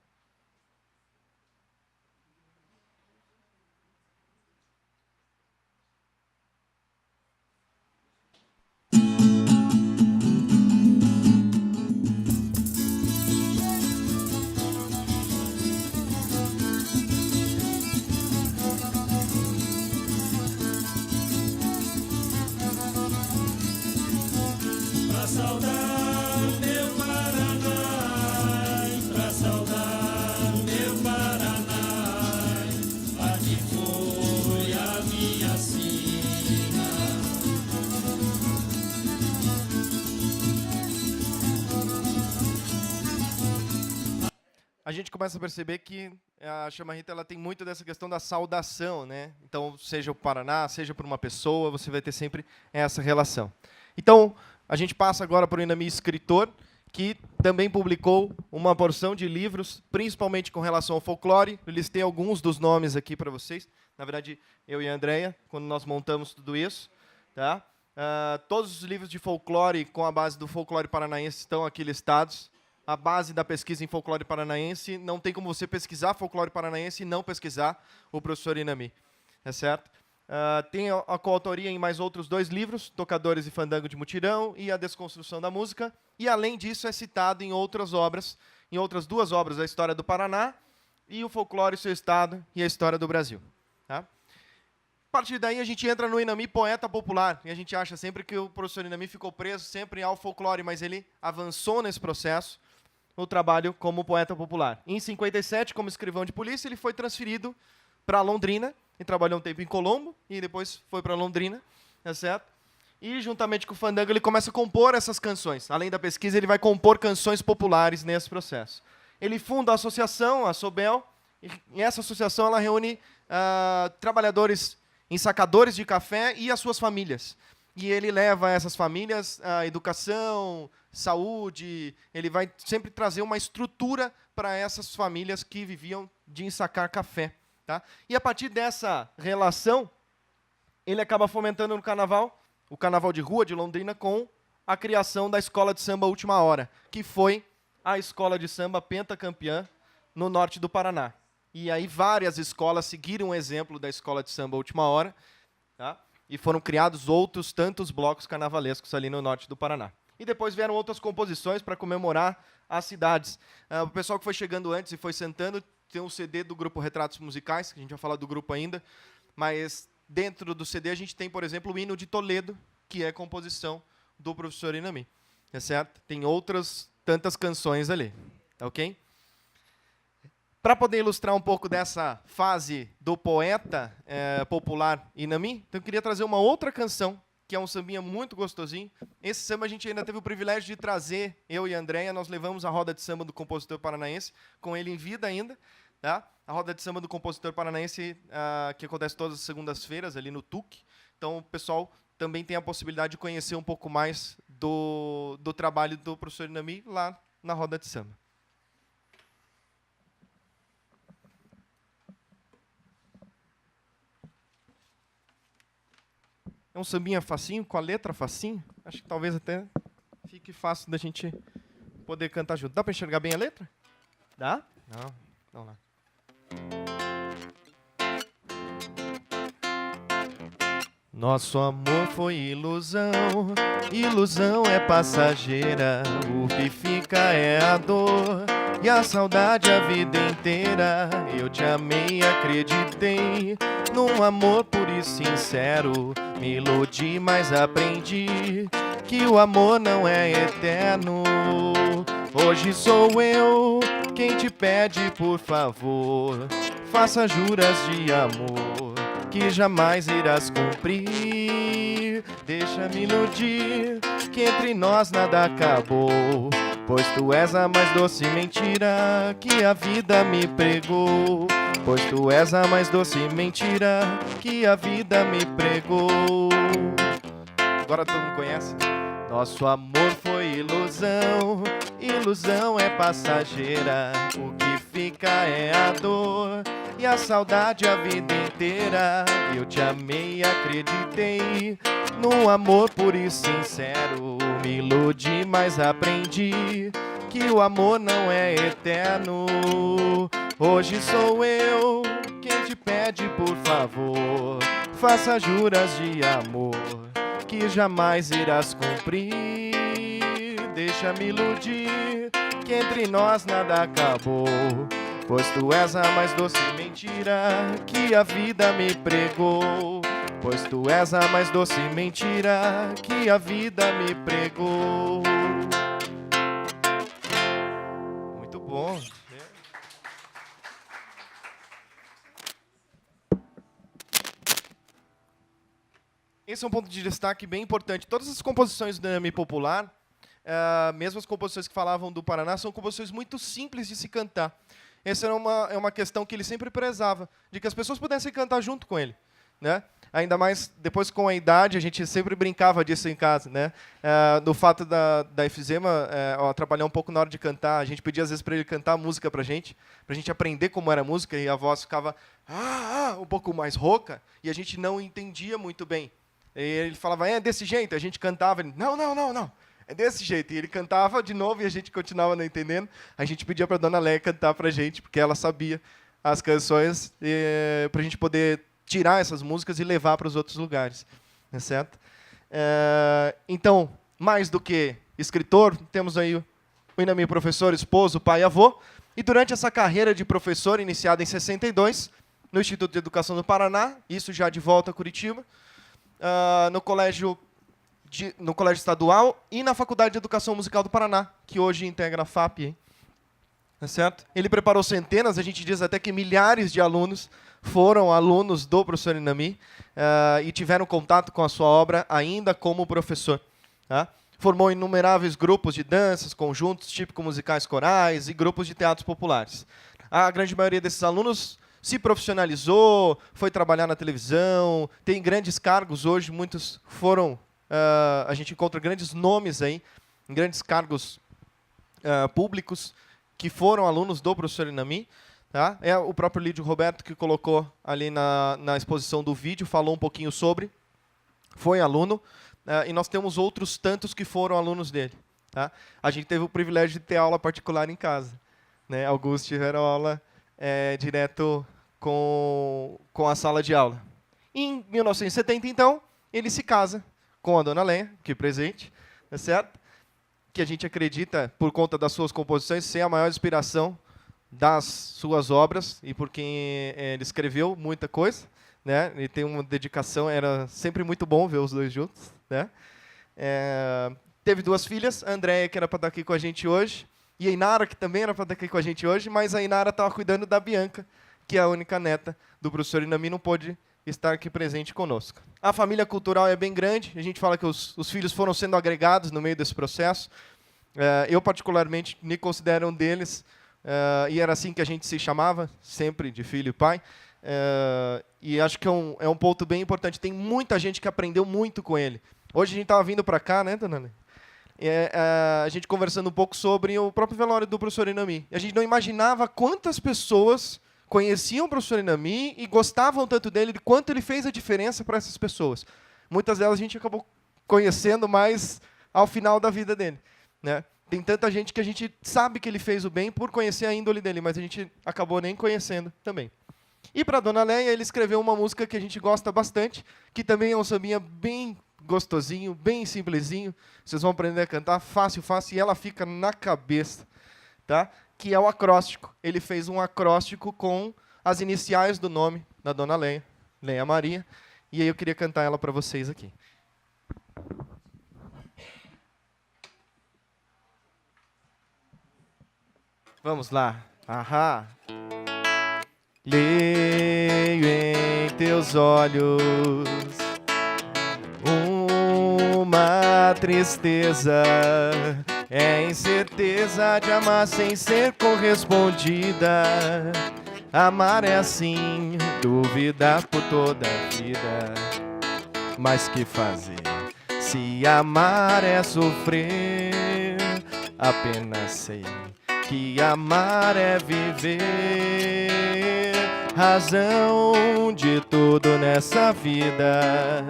A gente começa a perceber que a chamarrita ela tem muito dessa questão da saudação, né? Então, seja o Paraná, seja por uma pessoa, você vai ter sempre essa relação. Então, a gente passa agora para o Inami escritor, que também publicou uma porção de livros, principalmente com relação ao folclore. Eu listei alguns dos nomes aqui para vocês. Na verdade, eu e a Andrea, quando nós montamos tudo isso, tá? Todos os livros de folclore com a base do folclore paranaense estão aqui listados. A base da pesquisa em folclore paranaense, não tem como você pesquisar folclore paranaense e não pesquisar o professor Inami, é certo? Tem a coautoria em mais outros 2 livros, Tocadores e Fandango de Mutirão e A Desconstrução da Música, e além disso é citado em outras obras, em outras 2 obras, a História do Paraná e o Folclore e seu Estado e a História do Brasil. Tá? A partir daí a gente entra no Inami poeta popular, e a gente acha sempre que o professor Inami ficou preso sempre ao folclore, mas ele avançou nesse processo, o trabalho como poeta popular. Em 57, como escrivão de polícia, ele foi transferido para Londrina, e trabalhou um tempo em Colombo, e depois foi para Londrina, tá certo? E, juntamente com o fandango, ele começa a compor essas canções. Além da pesquisa, ele vai compor canções populares nesse processo. Ele funda a associação, a Sobel, e essa associação ela reúne trabalhadores ensacadores de café e as suas famílias. E ele leva a essas famílias a educação, saúde, ele vai sempre trazer uma estrutura para essas famílias que viviam de ensacar café. Tá? E a partir dessa relação, ele acaba fomentando no carnaval, o carnaval de rua de Londrina, com a criação da Escola de Samba Última Hora, que foi a escola de samba pentacampeã no norte do Paraná. E aí várias escolas seguiram o exemplo da Escola de Samba Última Hora, tá? E foram criados outros tantos blocos carnavalescos ali no norte do Paraná. E depois vieram outras composições para comemorar as cidades. O pessoal que foi chegando antes e foi sentando, tem um CD do grupo Retratos Musicais, que a gente vai falar do grupo ainda, mas dentro do CD a gente tem, por exemplo, o Hino de Toledo, que é composição do professor Inami, é certo? Tem outras tantas canções ali, tá ok? Para poder ilustrar um pouco dessa fase do poeta popular Inami, então eu queria trazer uma outra canção, que é um sambinha muito gostosinho. Esse samba a gente ainda teve o privilégio de trazer, eu e a Andrea, nós levamos a roda de samba do compositor paranaense, com ele em vida ainda. Tá? A roda de samba do compositor paranaense, que acontece todas as segundas-feiras, ali no TUC. Então, o pessoal também tem a possibilidade de conhecer um pouco mais do trabalho do professor Inami lá na roda de samba. É um sambinha facinho, com a letra facinho. Acho que talvez até fique fácil da gente poder cantar junto. Dá para enxergar bem a letra? Dá? Não. Vamos lá. Nosso amor foi ilusão, ilusão é passageira. O que fica é a dor e a saudade a vida inteira. Eu te amei, acreditei num amor puro e sincero. Me iludi, mas aprendi que o amor não é eterno. Hoje sou eu quem te pede, por favor, faça juras de amor que jamais irás cumprir. Deixa-me iludir que entre nós nada acabou, pois tu és a mais doce mentira que a vida me pregou. Pois tu és a mais doce mentira que a vida me pregou. Agora todo mundo conhece? Nosso amor foi ilusão, ilusão é passageira. O que fica é a dor e a saudade a vida inteira. Eu te amei, acreditei num amor puro e sincero. Me iludi, mas aprendi que o amor não é eterno. Hoje sou eu quem te pede, por favor, faça juras de amor que jamais irás cumprir. Deixa-me iludir que entre nós nada acabou, pois tu és a mais doce mentira que a vida me pregou. Pois tu és a mais doce mentira que a vida me pregou. Muito bom. Esse é um ponto de destaque bem importante. Todas as composições do Inami popular, mesmo as composições que falavam do Paraná, são composições muito simples de se cantar. Essa era uma questão que ele sempre prezava, de que as pessoas pudessem cantar junto com ele, né? Ainda mais depois com a idade, a gente sempre brincava disso em casa, né? Do fato da efizema atrapalhar um pouco na hora de cantar. A gente pedia às vezes para ele cantar a música para a gente aprender como era a música, e a voz ficava um pouco mais rouca, e a gente não entendia muito bem. E ele falava, é desse jeito, a gente cantava, ele, não, é desse jeito. E ele cantava de novo e a gente continuava não entendendo. A gente pedia para a dona Léia cantar para a gente, porque ela sabia as canções, para a gente poder tirar essas músicas e levar para os outros lugares. Não é certo? Então, mais do que escritor, temos aí o Inami professor, esposo, pai e avô. E durante essa carreira de professor, iniciada em 62, no Instituto de Educação do Paraná, isso já de volta a Curitiba, no colégio estadual e na Faculdade de Educação Musical do Paraná, que hoje integra a FAP. Hein? Tá certo? Ele preparou centenas, a gente diz até que milhares de alunos foram alunos do professor Inami e tiveram contato com a sua obra ainda como professor. Tá? Formou inumeráveis grupos de danças, conjuntos típico-musicais corais e grupos de teatros populares. A grande maioria desses alunos se profissionalizou, foi trabalhar na televisão, tem grandes cargos hoje, muitos foram... a gente encontra grandes nomes aí, grandes cargos públicos, que foram alunos do professor Inami. Tá? É o próprio Lídio Roberto que colocou ali na exposição do vídeo, falou um pouquinho sobre, foi aluno, e nós temos outros tantos que foram alunos dele. Tá? A gente teve o privilégio de ter aula particular em casa. Né? Alguns tiveram aula direto com a sala de aula. Em 1970, então, ele se casa com a dona Léia, aqui presente, tá certo? Que a gente acredita, por conta das suas composições, ser a maior inspiração das suas obras, e por quem ele escreveu muita coisa, né? Ele tem uma dedicação, era sempre muito bom ver os dois juntos, né? Teve duas filhas, a Andréia, que era para estar aqui com a gente hoje, e a Inara, que também era para estar aqui com a gente hoje, mas a Inara estava cuidando da Bianca, que é a única neta do professor Inami, não pôde estar aqui presente conosco. A família cultural é bem grande, a gente fala que os filhos foram sendo agregados no meio desse processo. Eu, particularmente, me considero um deles, e era assim que a gente se chamava, sempre de filho e pai. E acho que é um ponto bem importante. Tem muita gente que aprendeu muito com ele. Hoje a gente estava vindo para cá, né, dona Lê? A gente conversando um pouco sobre o próprio velório do professor Inami. A gente não imaginava quantas pessoas conheciam o professor Inami e gostavam tanto dele, de quanto ele fez a diferença para essas pessoas. Muitas delas a gente acabou conhecendo mais ao final da vida dele, né? Tem tanta gente que a gente sabe que ele fez o bem por conhecer a índole dele, mas a gente acabou nem conhecendo também. E para a Dona Leia, ele escreveu uma música que a gente gosta bastante, que também é um sambinha bem gostosinho, bem simplesinho. Vocês vão aprender a cantar fácil, fácil, e ela fica na cabeça, tá? Que é o acróstico. Ele fez um acróstico com as iniciais do nome da Dona Leia, Leia Maria, e aí eu queria cantar ela para vocês aqui. Vamos lá. Ahá. Leio em teus olhos uma tristeza, é incerteza de amar sem ser correspondida. Amar é assim, duvidar por toda a vida. Mas que fazer se amar é sofrer? Apenas sei que amar é viver, razão de tudo nessa vida.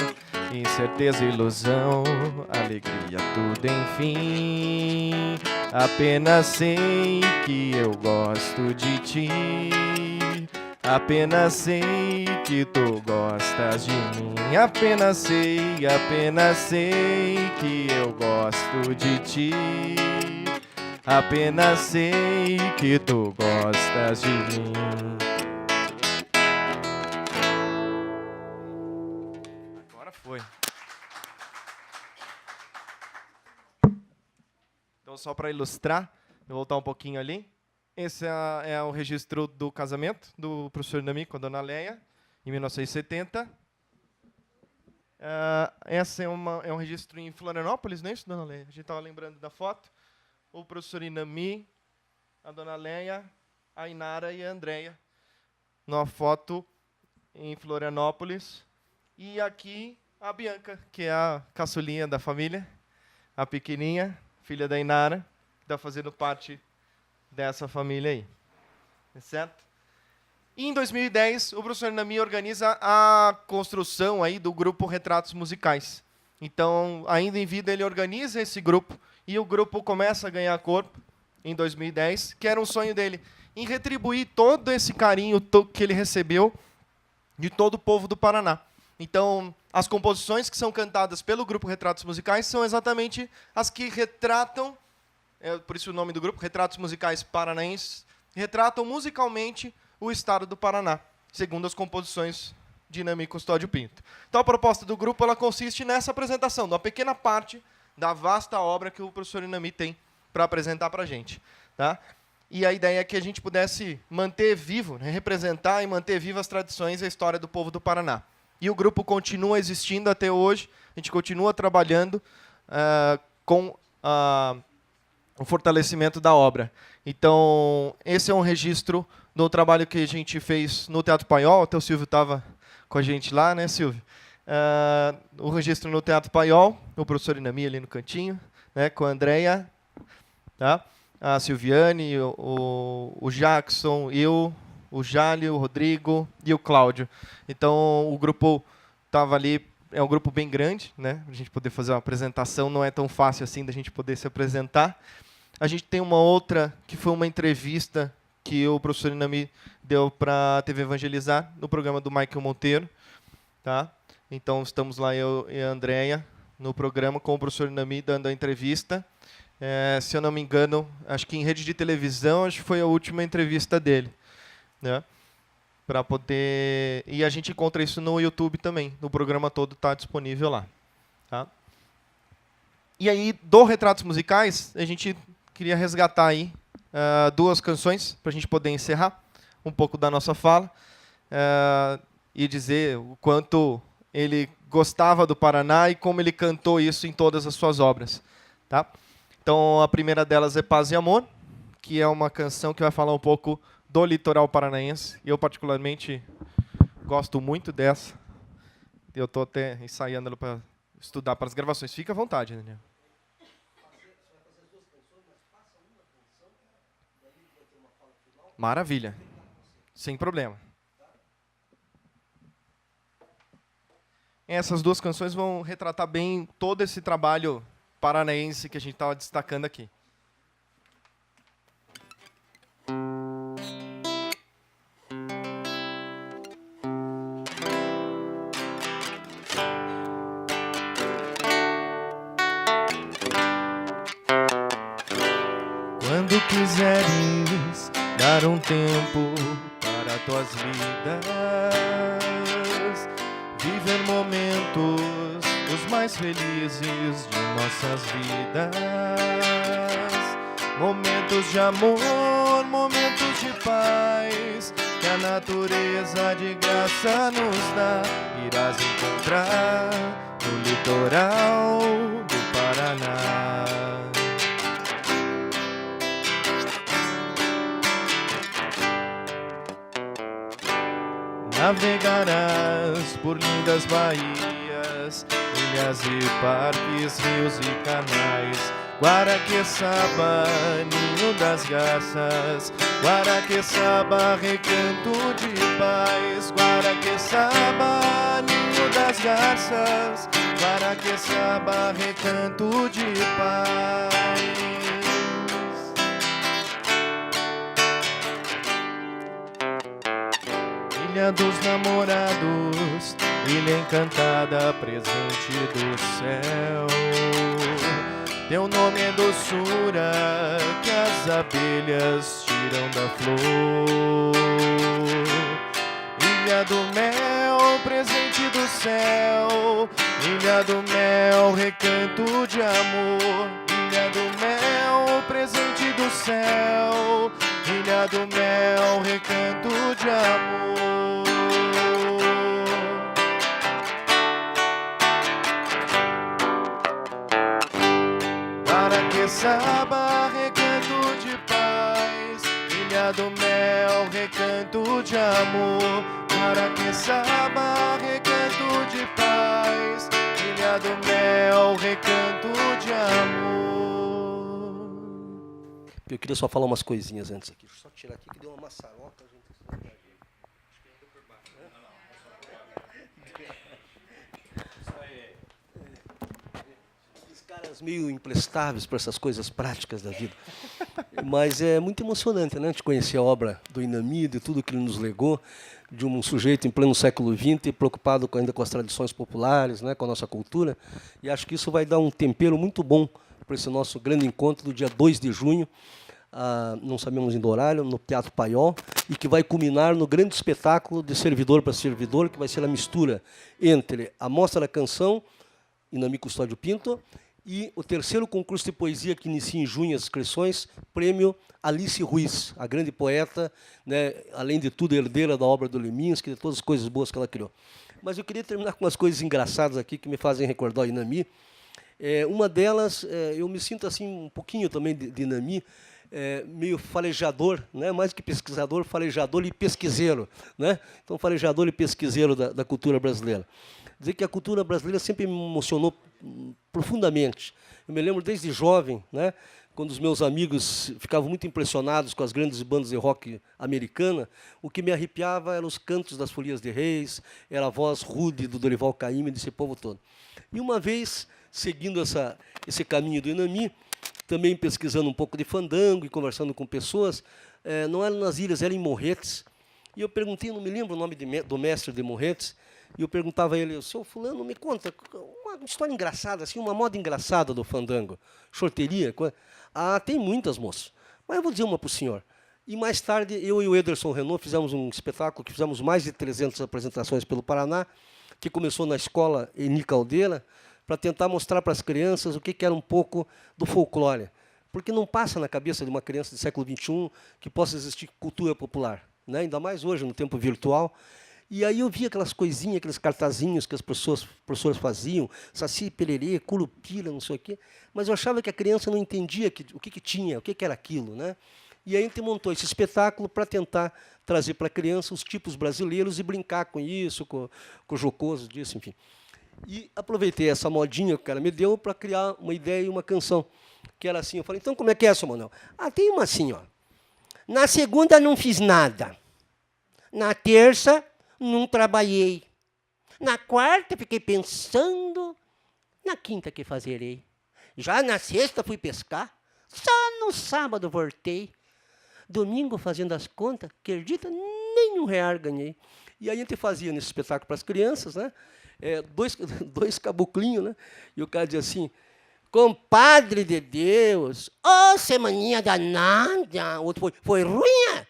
Incerteza, ilusão, alegria, tudo enfim. Apenas sei que eu gosto de ti. Apenas sei que tu gostas de mim. Apenas sei que eu gosto de ti. Apenas sei que tu gostas de mim. Agora foi. Então, só para ilustrar, vou voltar um pouquinho ali. Esse é o registro do casamento do professor Inami com a Dona Leia, em 1970. Essa é um registro em Florianópolis, não é isso, Dona Leia? A gente estava lembrando da foto. O professor Inami, a Dona Leia, a Inara e a Andréia, numa foto em Florianópolis. E aqui a Bianca, que é a caçulinha da família, a pequenininha, filha da Inara, que está fazendo parte dessa família aí. Certo? E em 2010, o professor Inami organiza a construção aí do grupo Retratos Musicais. Então, ainda em vida, ele organiza esse grupo, e o grupo começa a ganhar corpo em 2010, que era um sonho dele, em retribuir todo esse carinho que ele recebeu de todo o povo do Paraná. Então, as composições que são cantadas pelo grupo Retratos Musicais são exatamente as que retratam, por isso o nome do grupo, Retratos Musicais Paranaenses, retratam musicalmente o estado do Paraná, segundo as composições de Inami Custódio Pinto. Então, a proposta do grupo ela consiste nessa apresentação, de uma pequena parte da vasta obra que o professor Inami tem para apresentar para a gente. Tá? E a ideia é que a gente pudesse manter vivo, né, representar e manter vivas as tradições e a história do povo do Paraná. E o grupo continua existindo até hoje, a gente continua trabalhando com o fortalecimento da obra. Então, esse é um registro do trabalho que a gente fez no Teatro Paiol, até o Silvio estava com a gente lá, né, Silvio? O registro no Teatro Paiol, o professor Inami ali no cantinho, né, com a Andréia, tá? A Silviane, o Jackson, eu, o Jálio, o Rodrigo e o Cláudio. Então, o grupo estava ali, é um grupo bem grande, né? A gente poder fazer uma apresentação não é tão fácil assim da gente poder se apresentar. A gente tem uma outra, que foi uma entrevista que o professor Inami deu para a TV Evangelizar, no programa do Michael Monteiro, tá? Então, estamos lá, eu e a Andréia, no programa, com o professor Inami, dando a entrevista. Se eu não me engano, acho que em rede de televisão, acho que foi a última entrevista dele. Né? Para poder... E a gente encontra isso no YouTube também. O programa todo está disponível lá. Tá? E aí, do Retratos Musicais, a gente queria resgatar aí duas canções, para a gente poder encerrar um pouco da nossa fala. E dizer o quanto ele gostava do Paraná e como ele cantou isso em todas as suas obras. Tá? Então, a primeira delas é Paz e Amor, que é uma canção que vai falar um pouco do litoral paranaense. Eu, particularmente, Gosto muito dessa. Eu estou até ensaiando ela para estudar para as gravações. Fica à vontade, Daniel. Maravilha. Sem problema. Essas duas canções vão retratar bem todo esse trabalho paranaense que a gente estava destacando aqui. Quando quiseres dar um tempo para tuas vidas, viver momentos os mais felizes de nossas vidas, momentos de amor, momentos de paz, que a natureza de graça nos dá, irás encontrar no litoral do Paraná. Navegarás por lindas baías, ilhas e parques, rios e canais, Guaraqueçaba, ninho das garças, Guaraqueçaba, recanto de paz, Guaraqueçaba, ninho das garças, Guaraqueçaba, recanto de paz. Ilha dos namorados, ilha encantada, presente do céu. Teu nome é doçura que as abelhas tiram da flor. Ilha do mel, presente do céu. Ilha do mel, recanto de amor. Ilha do mel, presente do céu. Ilha do mel, recanto de amor. Guaraqueçaba, recanto de paz, ilha do mel, recanto de amor. Guaraqueçaba, recanto de paz, ilha do mel, recanto de amor. Eu queria só falar umas coisinhas antes aqui. Deixa eu só tirar aqui que deu uma maçaroca. Caras meio imprestáveis para essas coisas práticas da vida. Mas é muito emocionante, né? A gente conhecer a obra do Inami, de tudo que ele nos legou, de um sujeito em pleno século XX, preocupado ainda com as tradições populares, né? Com a nossa cultura. E acho que isso vai dar um tempero muito bom para esse nosso grande encontro do dia 2 de junho, não sabemos ainda o horário, no Teatro Paiol, e que vai culminar no grande espetáculo de servidor para servidor, que vai ser a mistura entre a Mostra da Canção, Inami Custódio Pinto, e o terceiro concurso de poesia que inicia em junho as inscrições, prêmio Alice Ruiz, a grande poeta, né, além de tudo, herdeira da obra do Leminski, de todas as coisas boas que ela criou. Mas eu queria terminar com umas coisas engraçadas aqui que me fazem recordar o Inami. Uma delas, eu me sinto assim um pouquinho também de Inami, meio farejador, né? Mais que pesquisador, farejador e pesquiseiro, né? Então, farejador e pesquiseiro da cultura brasileira. Dizer que a cultura brasileira sempre me emocionou profundamente. Eu me lembro desde jovem, né, quando os meus amigos ficavam muito impressionados com as grandes bandas de rock americana, o que me arrepiava eram os cantos das Folias de Reis, era a voz rude do Dorival Caymmi, desse povo todo. E uma vez, seguindo esse caminho do Inami, também pesquisando um pouco de fandango e conversando com pessoas, não era nas ilhas, era em Morretes, e eu perguntei, não me lembro o nome do mestre de Morretes, e eu perguntava a ele, seu fulano, me conta uma história engraçada, assim, uma moda engraçada do fandango. Shorteria? Ah, tem muitas, moço. Mas eu vou dizer uma para o senhor. E mais tarde, eu e o Ederson Renault fizemos um espetáculo que fizemos mais de 300 apresentações pelo Paraná, que começou na escola Eni Caldeira, para tentar mostrar para as crianças o que era um pouco do folclore. Porque não passa na cabeça de uma criança do século XXI que possa existir cultura popular, né? Ainda mais hoje, no tempo virtual. E aí eu via aquelas coisinhas, aqueles cartazinhos que as professoras faziam, saci, pererê, curupira, não sei o quê, mas eu achava que a criança não entendia o que tinha, o que era aquilo, né? E aí a gente montou esse espetáculo para tentar trazer para a criança os tipos brasileiros e brincar com isso, com o jocoso disso, enfim. E aproveitei essa modinha que o cara me deu para criar uma ideia e uma canção, que era assim. Eu falei, então como é que é, seu Manuel? Ah, tem uma assim, ó. Na segunda não fiz nada. Na terça não trabalhei. Na quarta fiquei pensando. Na quinta que fazerei. Já na sexta fui pescar. Só no sábado voltei. Domingo fazendo as contas, acredita? Nem R$1 ganhei. E aí a gente fazia nesse espetáculo para as crianças, né? Dois caboclinhos, né? E o cara dizia assim, compadre de Deus, ô semaninha danada. O outro foi ruim?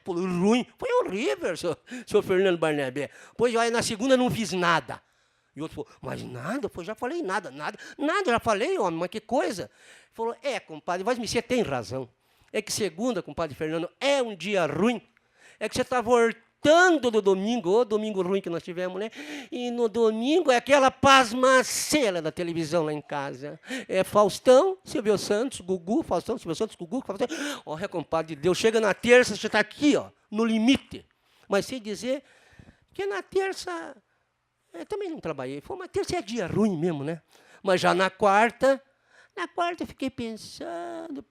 Ruim. Foi horrível, senhor Fernando Barnabé. Pois aí na segunda não fiz nada. E o outro falou, mas nada? Pois já falei nada, já falei, homem, mas que coisa. Ele falou, compadre, mas você tem razão. É que segunda, compadre Fernando, é um dia ruim. É que você está voltando do domingo, o domingo ruim que nós tivemos, né? E no domingo é aquela pasmaceira da televisão lá em casa. É Faustão, Silvio Santos, Gugu, Faustão, Silvio Santos, Gugu, Faustão. Olha, compadre de Deus, chega na terça, você está aqui, ó, no limite. Mas sem dizer que na terça... Eu também não trabalhei. Mas terça é dia ruim mesmo, né? Mas já na quarta eu fiquei pensando.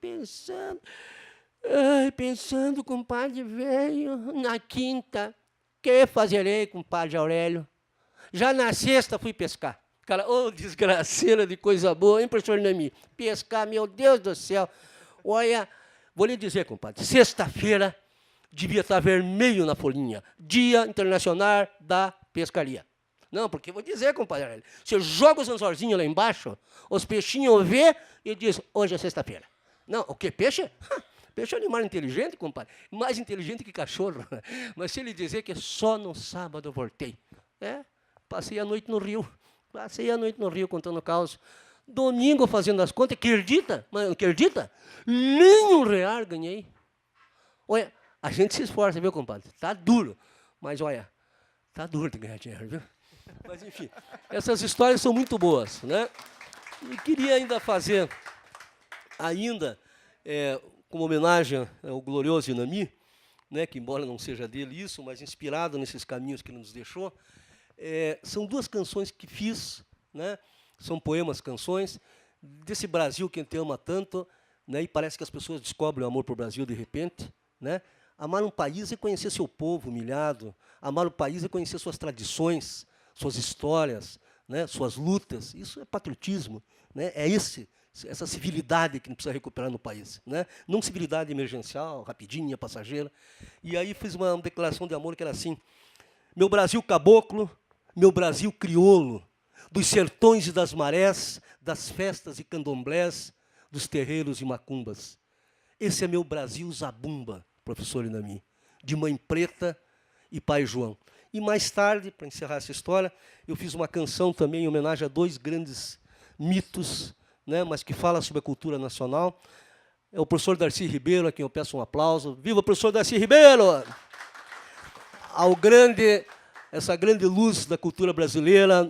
Pensando, compadre velho. Na quinta, que fazerei, compadre Aurélio? Já na sexta fui pescar. Cara, desgraceira de coisa boa, hein, professor Nami? Pescar, meu Deus do céu. Olha, vou lhe dizer, compadre, sexta-feira devia estar vermelho na folhinha. Dia Internacional da Pescaria. Não, porque vou dizer, compadre, você joga os anzorzinhos lá embaixo, os peixinhos vê e diz, hoje é sexta-feira. Não, o que? Peixe? Peixe é um animal inteligente, compadre. Mais inteligente que cachorro. Mas se ele dizer que só no sábado eu voltei. Passei a noite no rio. Contando caos. Domingo fazendo as contas, acredita? Nem R$1 ganhei. Olha, a gente se esforça, viu, compadre? Tá duro. Mas, olha, tá duro de ganhar dinheiro, viu? Mas, enfim, essas histórias são muito boas, né? E queria ainda fazer, como homenagem ao glorioso Inami, né, que, embora não seja dele isso, mas inspirado nesses caminhos que ele nos deixou, são duas canções que fiz, né? São poemas, canções, desse Brasil que a gente ama tanto, né? E parece que as pessoas descobrem o amor por Brasil de repente, né? Amar um país é conhecer seu povo humilhado, amar o país é conhecer suas tradições, suas histórias, né, suas lutas. Isso é patriotismo, né? É essa civilidade que a gente precisa recuperar no país, né? Não civilidade emergencial, rapidinha, passageira. E aí fiz uma declaração de amor que era assim, meu Brasil caboclo, meu Brasil crioulo, dos sertões e das marés, das festas e candomblés, dos terreiros e macumbas. Esse é meu Brasil zabumba, professor Inami, de mãe preta e pai João. E mais tarde, para encerrar essa história, eu fiz uma canção também em homenagem a dois grandes mitos, né, mas que fala sobre a cultura nacional. É o professor Darcy Ribeiro, a quem eu peço um aplauso. Viva o professor Darcy Ribeiro! Essa grande luz da cultura brasileira,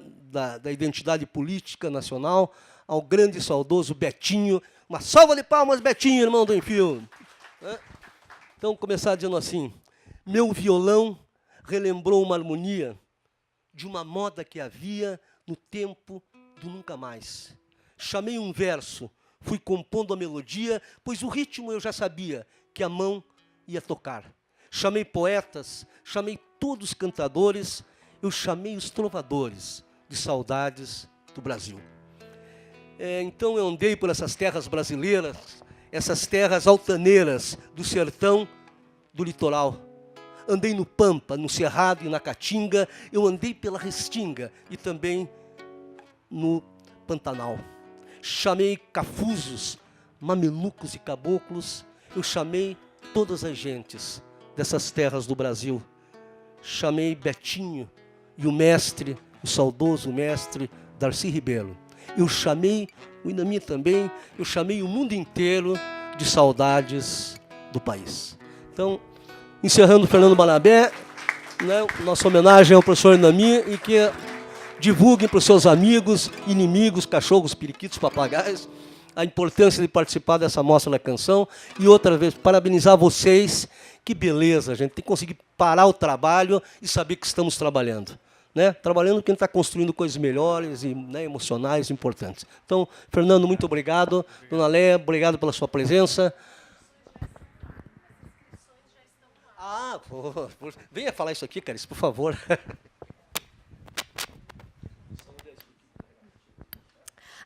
da identidade política nacional, ao grande e saudoso Betinho. Uma salva de palmas, Betinho, irmão do Enfio. Então, começar dizendo assim, meu violão relembrou uma harmonia de uma moda que havia no tempo do nunca mais. Chamei um verso, fui compondo a melodia, pois o ritmo eu já sabia que a mão ia tocar. Chamei poetas, chamei todos os cantadores, eu chamei os trovadores de saudades do Brasil. Então eu andei por essas terras brasileiras, essas terras altaneiras do sertão, do litoral. Andei no Pampa, no Cerrado e na Caatinga, eu andei pela Restinga e também no Pantanal. Chamei cafuzos, mamelucos e caboclos, eu chamei todas as gentes dessas terras do Brasil. Chamei Betinho e o mestre, o saudoso mestre Darcy Ribeiro. Eu chamei o Inami também, eu chamei o mundo inteiro de saudades do país. Então, encerrando Fernando Barnabé, né, nossa homenagem ao professor Inami e que divulguem para os seus amigos, inimigos, cachorros, periquitos, papagaios, a importância de participar dessa Mostra da Canção. E outra vez, parabenizar vocês. Que beleza, gente. Tem que conseguir parar o trabalho e saber que estamos trabalhando. Né? Trabalhando porque a gente está construindo coisas melhores e, né, emocionais, importantes. Então, Fernando, muito obrigado. Dona Léa, obrigado pela sua presença. Ah, venha falar isso aqui, Carice, por favor.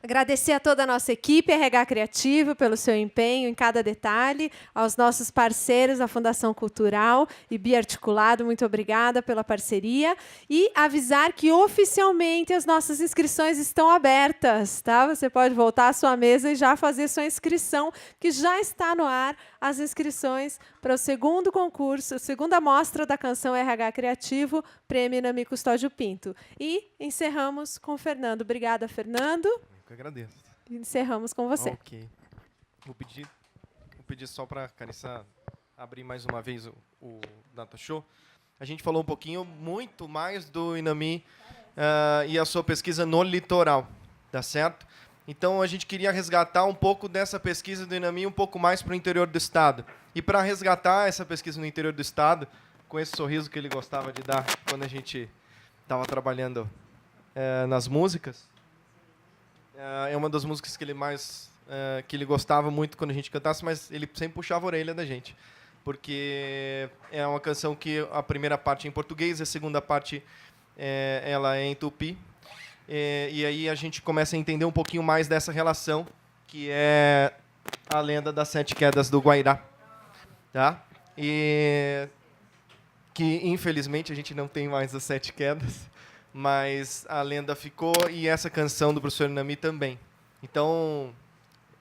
Agradecer a toda a nossa equipe, RH Criativo, pelo seu empenho em cada detalhe, aos nossos parceiros, a Fundação Cultural e Biarticulado, muito obrigada pela parceria, e avisar que oficialmente as nossas inscrições estão abertas, tá? Você pode voltar à sua mesa e já fazer sua inscrição, que já está no ar as inscrições para o segundo concurso, a segunda mostra da canção RH Criativo, Prêmio Inami Custódio Pinto. E encerramos com o Fernando. Obrigada, Fernando. Eu agradeço. Encerramos com você. Ok. Vou pedir só para a Carissa abrir mais uma vez o Data Show. A gente falou um pouquinho muito mais do Inami e a sua pesquisa no litoral, tá certo? Então, a gente queria resgatar um pouco dessa pesquisa do Inami um pouco mais para o interior do estado. E para resgatar essa pesquisa no interior do estado, com esse sorriso que ele gostava de dar quando a gente estava trabalhando nas músicas, é uma das músicas que ele mais que ele gostava muito quando a gente cantasse, mas ele sempre puxava a orelha da gente, porque é uma canção que a primeira parte é em português, a segunda parte ela é em tupi, e aí a gente começa a entender um pouquinho mais dessa relação que é a lenda das 7 quedas do Guairá, tá? E que infelizmente a gente não tem mais as 7 quedas. Mas a lenda ficou e essa canção do professor Inami também. Então,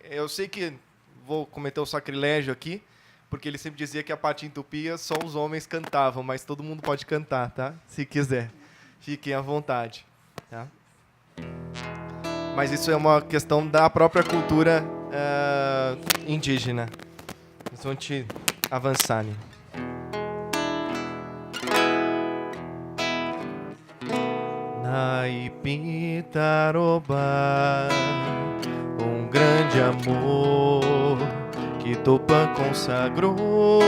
eu sei que vou cometer o sacrilégio aqui, porque ele sempre dizia que a parte em tupi só os homens cantavam, mas todo mundo pode cantar, tá? Se quiser. Fiquem à vontade. Tá? Mas isso é uma questão da própria cultura indígena. Nós vamos te avançar, né? Naipitarobá, um grande amor que Tupã consagrou,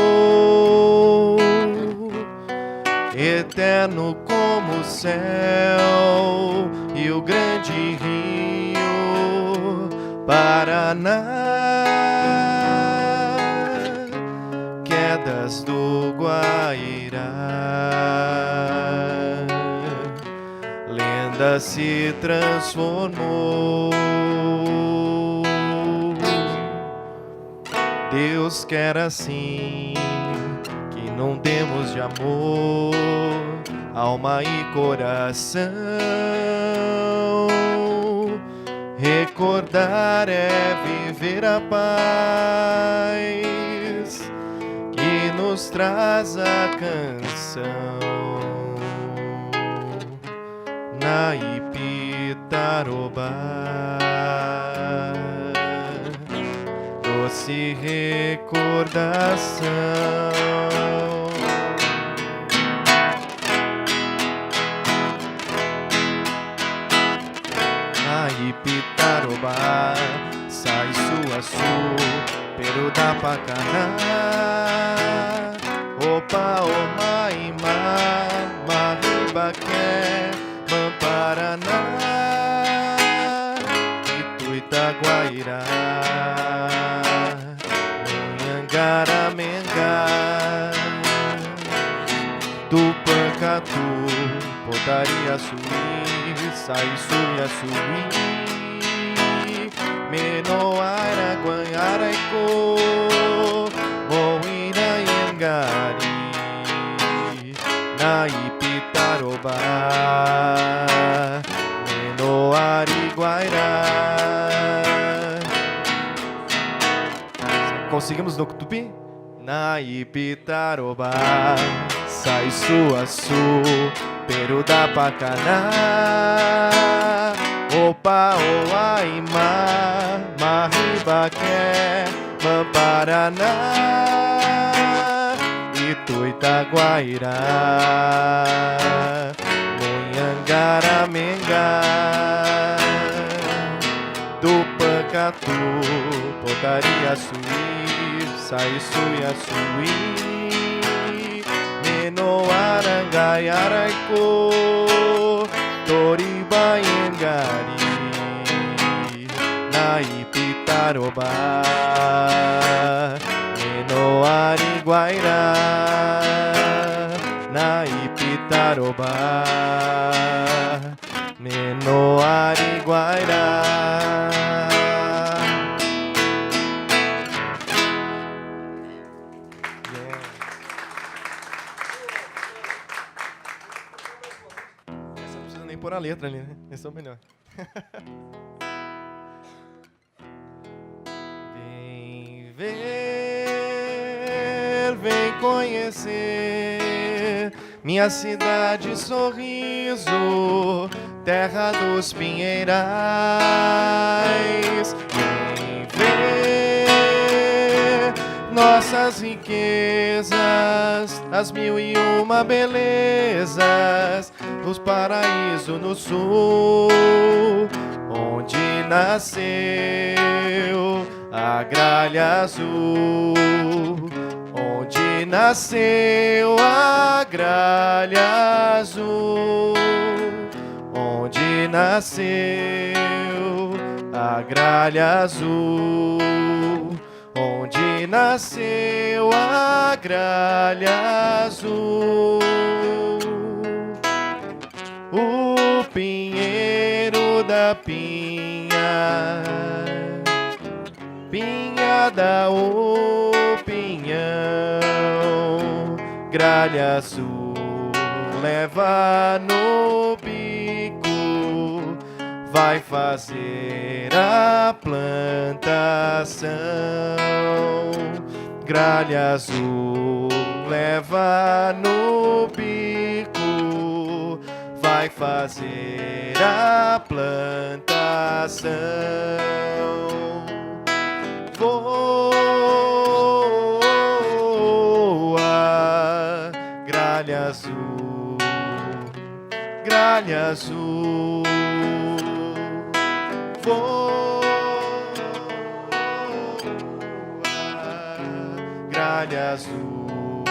eterno como o céu e o grande rio Paraná, quedas do Guairá. Se transformou. Deus quer assim que não demos de amor, alma e coração. Recordar é viver a paz que nos traz a canção. Naipitarobá, doce recordação. Naipitarobá, sai Suaçu, Peru da Pacaná, Opa, Omaimá, Maribaqué, Paraná, Ituitaguairá, Anhangaramengá, Tupancatu, Potariaçuí, Saissuiaçuí, Menoara, Guanharaicô, Moinaiangari, Naipitarobá, Ariguairá. Conseguimos no tupi? Naipitarobá, sai Suaçu, Peru da Pacaná, Opa, Oaimá, Maribaqué, Paraná, Ituitaguairá, Anhangaramengá, Tupancatu, tu potaria sui sai suia sui meno arangai araiko toriba engari nai pitaroba meno ariguaira nai pitaroba meno ariguaira. Essa não precisa nem pôr a letra ali, né? Esse é o melhor. Vem ver, vem conhecer minha cidade Sorriso, terra dos pinheirais. Vem ver nossas riquezas, as 1001 belezas, os paraísos no sul, onde nasceu a gralha azul, onde nasceu a gralha azul, onde nasceu a gralha azul, onde nasceu a gralha azul. O pinheiro da pinha, pinha da o pinhão, gralha azul leva no bico, vai fazer a plantação. Gralha azul leva no bico, vai fazer a plantação. Voa, gralha azul, gralha azul. Voa, gralha azul,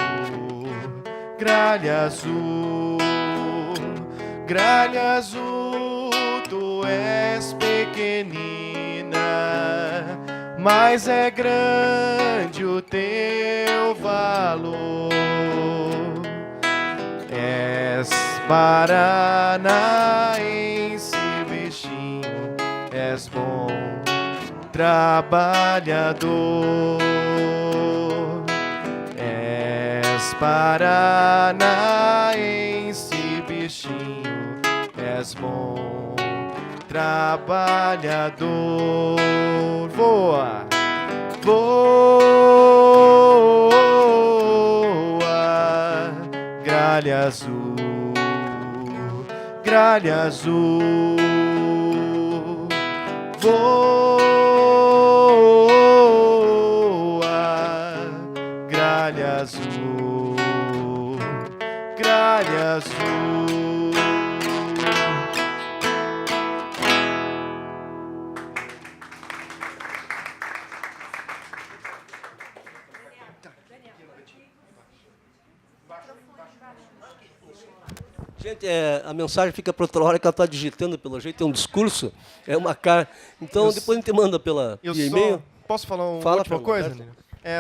gralha azul, gralha azul. Tu és pequenina, mas é grande o teu valor. És paranaense, bichinho, és bom trabalhador. És paranaense, bichinho, és bom trabalhador. Voa, voa, gralha azul, gralha azul. Voa, gralha azul, gralha azul. Gente, a mensagem fica para outra hora que ela está digitando, pelo jeito, é um discurso, é uma cara. Então, depois a gente manda pela e-mail. Posso falar uma Fala, última coisa, Nino?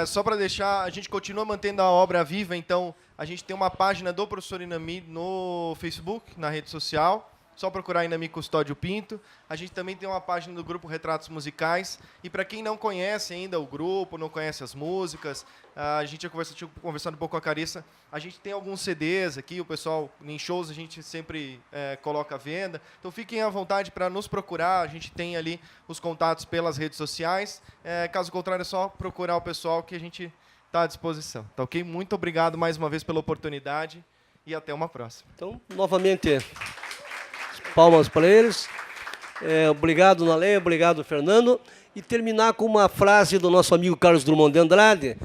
Só para deixar, a gente continua mantendo a obra viva, então a gente tem uma página do professor Inami no Facebook, na rede social. Só procurar Inami Custódio Pinto. A gente também tem uma página do grupo Retratos Musicais. E para quem não conhece ainda o grupo, não conhece as músicas, a gente tinha conversado um pouco com a Carissa. A gente tem alguns CDs aqui, o pessoal em shows a gente sempre coloca à venda. Então fiquem à vontade para nos procurar. A gente tem ali os contatos pelas redes sociais. Caso contrário, é só procurar o pessoal que a gente está à disposição. Tá ok? Muito obrigado mais uma vez pela oportunidade e até uma próxima. Então, novamente, palmas para eles. Obrigado, Nalé, obrigado, Fernando. E terminar com uma frase do nosso amigo Carlos Drummond de Andrade,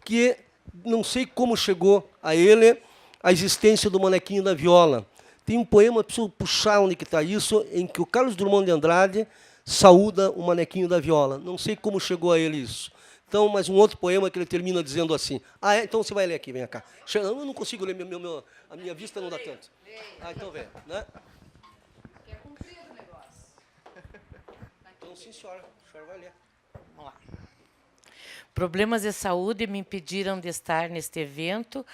que não sei como chegou a ele a existência do Manequinho da Viola. Tem um poema, preciso puxar onde que está isso, em que o Carlos Drummond de Andrade saúda o manequinho da viola. Não sei como chegou a ele isso. Então, mas um outro poema que ele termina dizendo assim. Ah, então você vai ler aqui, vem cá. Eu não consigo ler, a minha vista não dá tanto. Ah, então vem. Né? É comprido o negócio. Então, sim, senhora. A senhora vai ler. Vamos lá. Problemas de saúde me impediram de estar neste evento,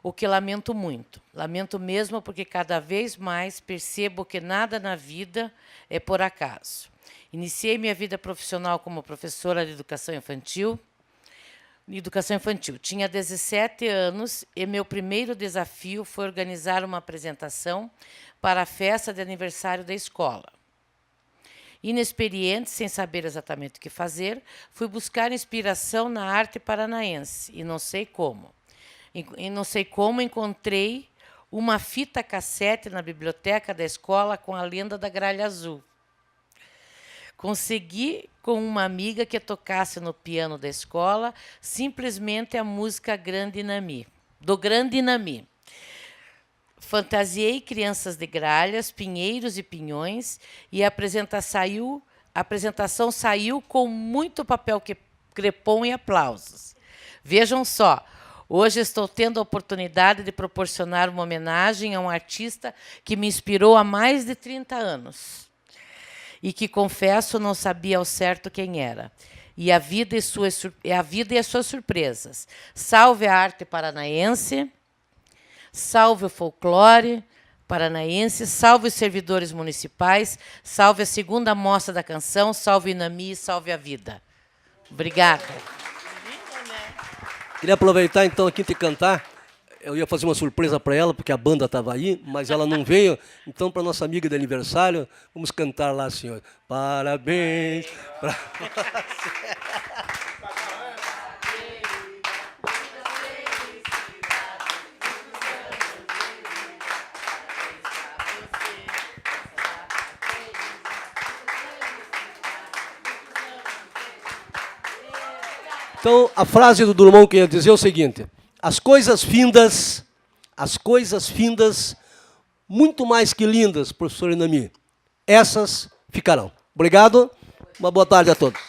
o que lamento muito. Lamento mesmo porque cada vez mais percebo que nada na vida é por acaso. Iniciei minha vida profissional como professora de educação infantil. Tinha 17 anos e meu primeiro desafio foi organizar uma apresentação para a festa de aniversário da escola. Inexperiente, sem saber exatamente o que fazer, fui buscar inspiração na arte paranaense e não sei como. Encontrei uma fita cassete na biblioteca da escola com a lenda da Gralha Azul. Consegui, com uma amiga que tocasse no piano da escola, simplesmente a música do Grande Inami. Fantasiei crianças de gralhas, pinheiros e pinhões, e a apresentação saiu com muito papel crepom e aplausos. Vejam só, hoje estou tendo a oportunidade de proporcionar uma homenagem a um artista que me inspirou há mais de 30 anos e que, confesso, não sabia ao certo quem era. E a vida e as suas surpresas. Salve a arte paranaense, salve o folclore paranaense, salve os servidores municipais, salve a segunda mostra da canção, salve o Inami, salve a vida. Obrigada. Queria aproveitar, então, aqui e cantar. Eu ia fazer uma surpresa para ela, porque a banda estava aí, mas ela não veio. Então, para nossa amiga de aniversário, vamos cantar lá, senhor. Parabéns para você. Então, a frase do Drummond que ia dizer é o seguinte: as coisas findas, muito mais que lindas, professor Inami, essas ficarão. Obrigado, uma boa tarde a todos.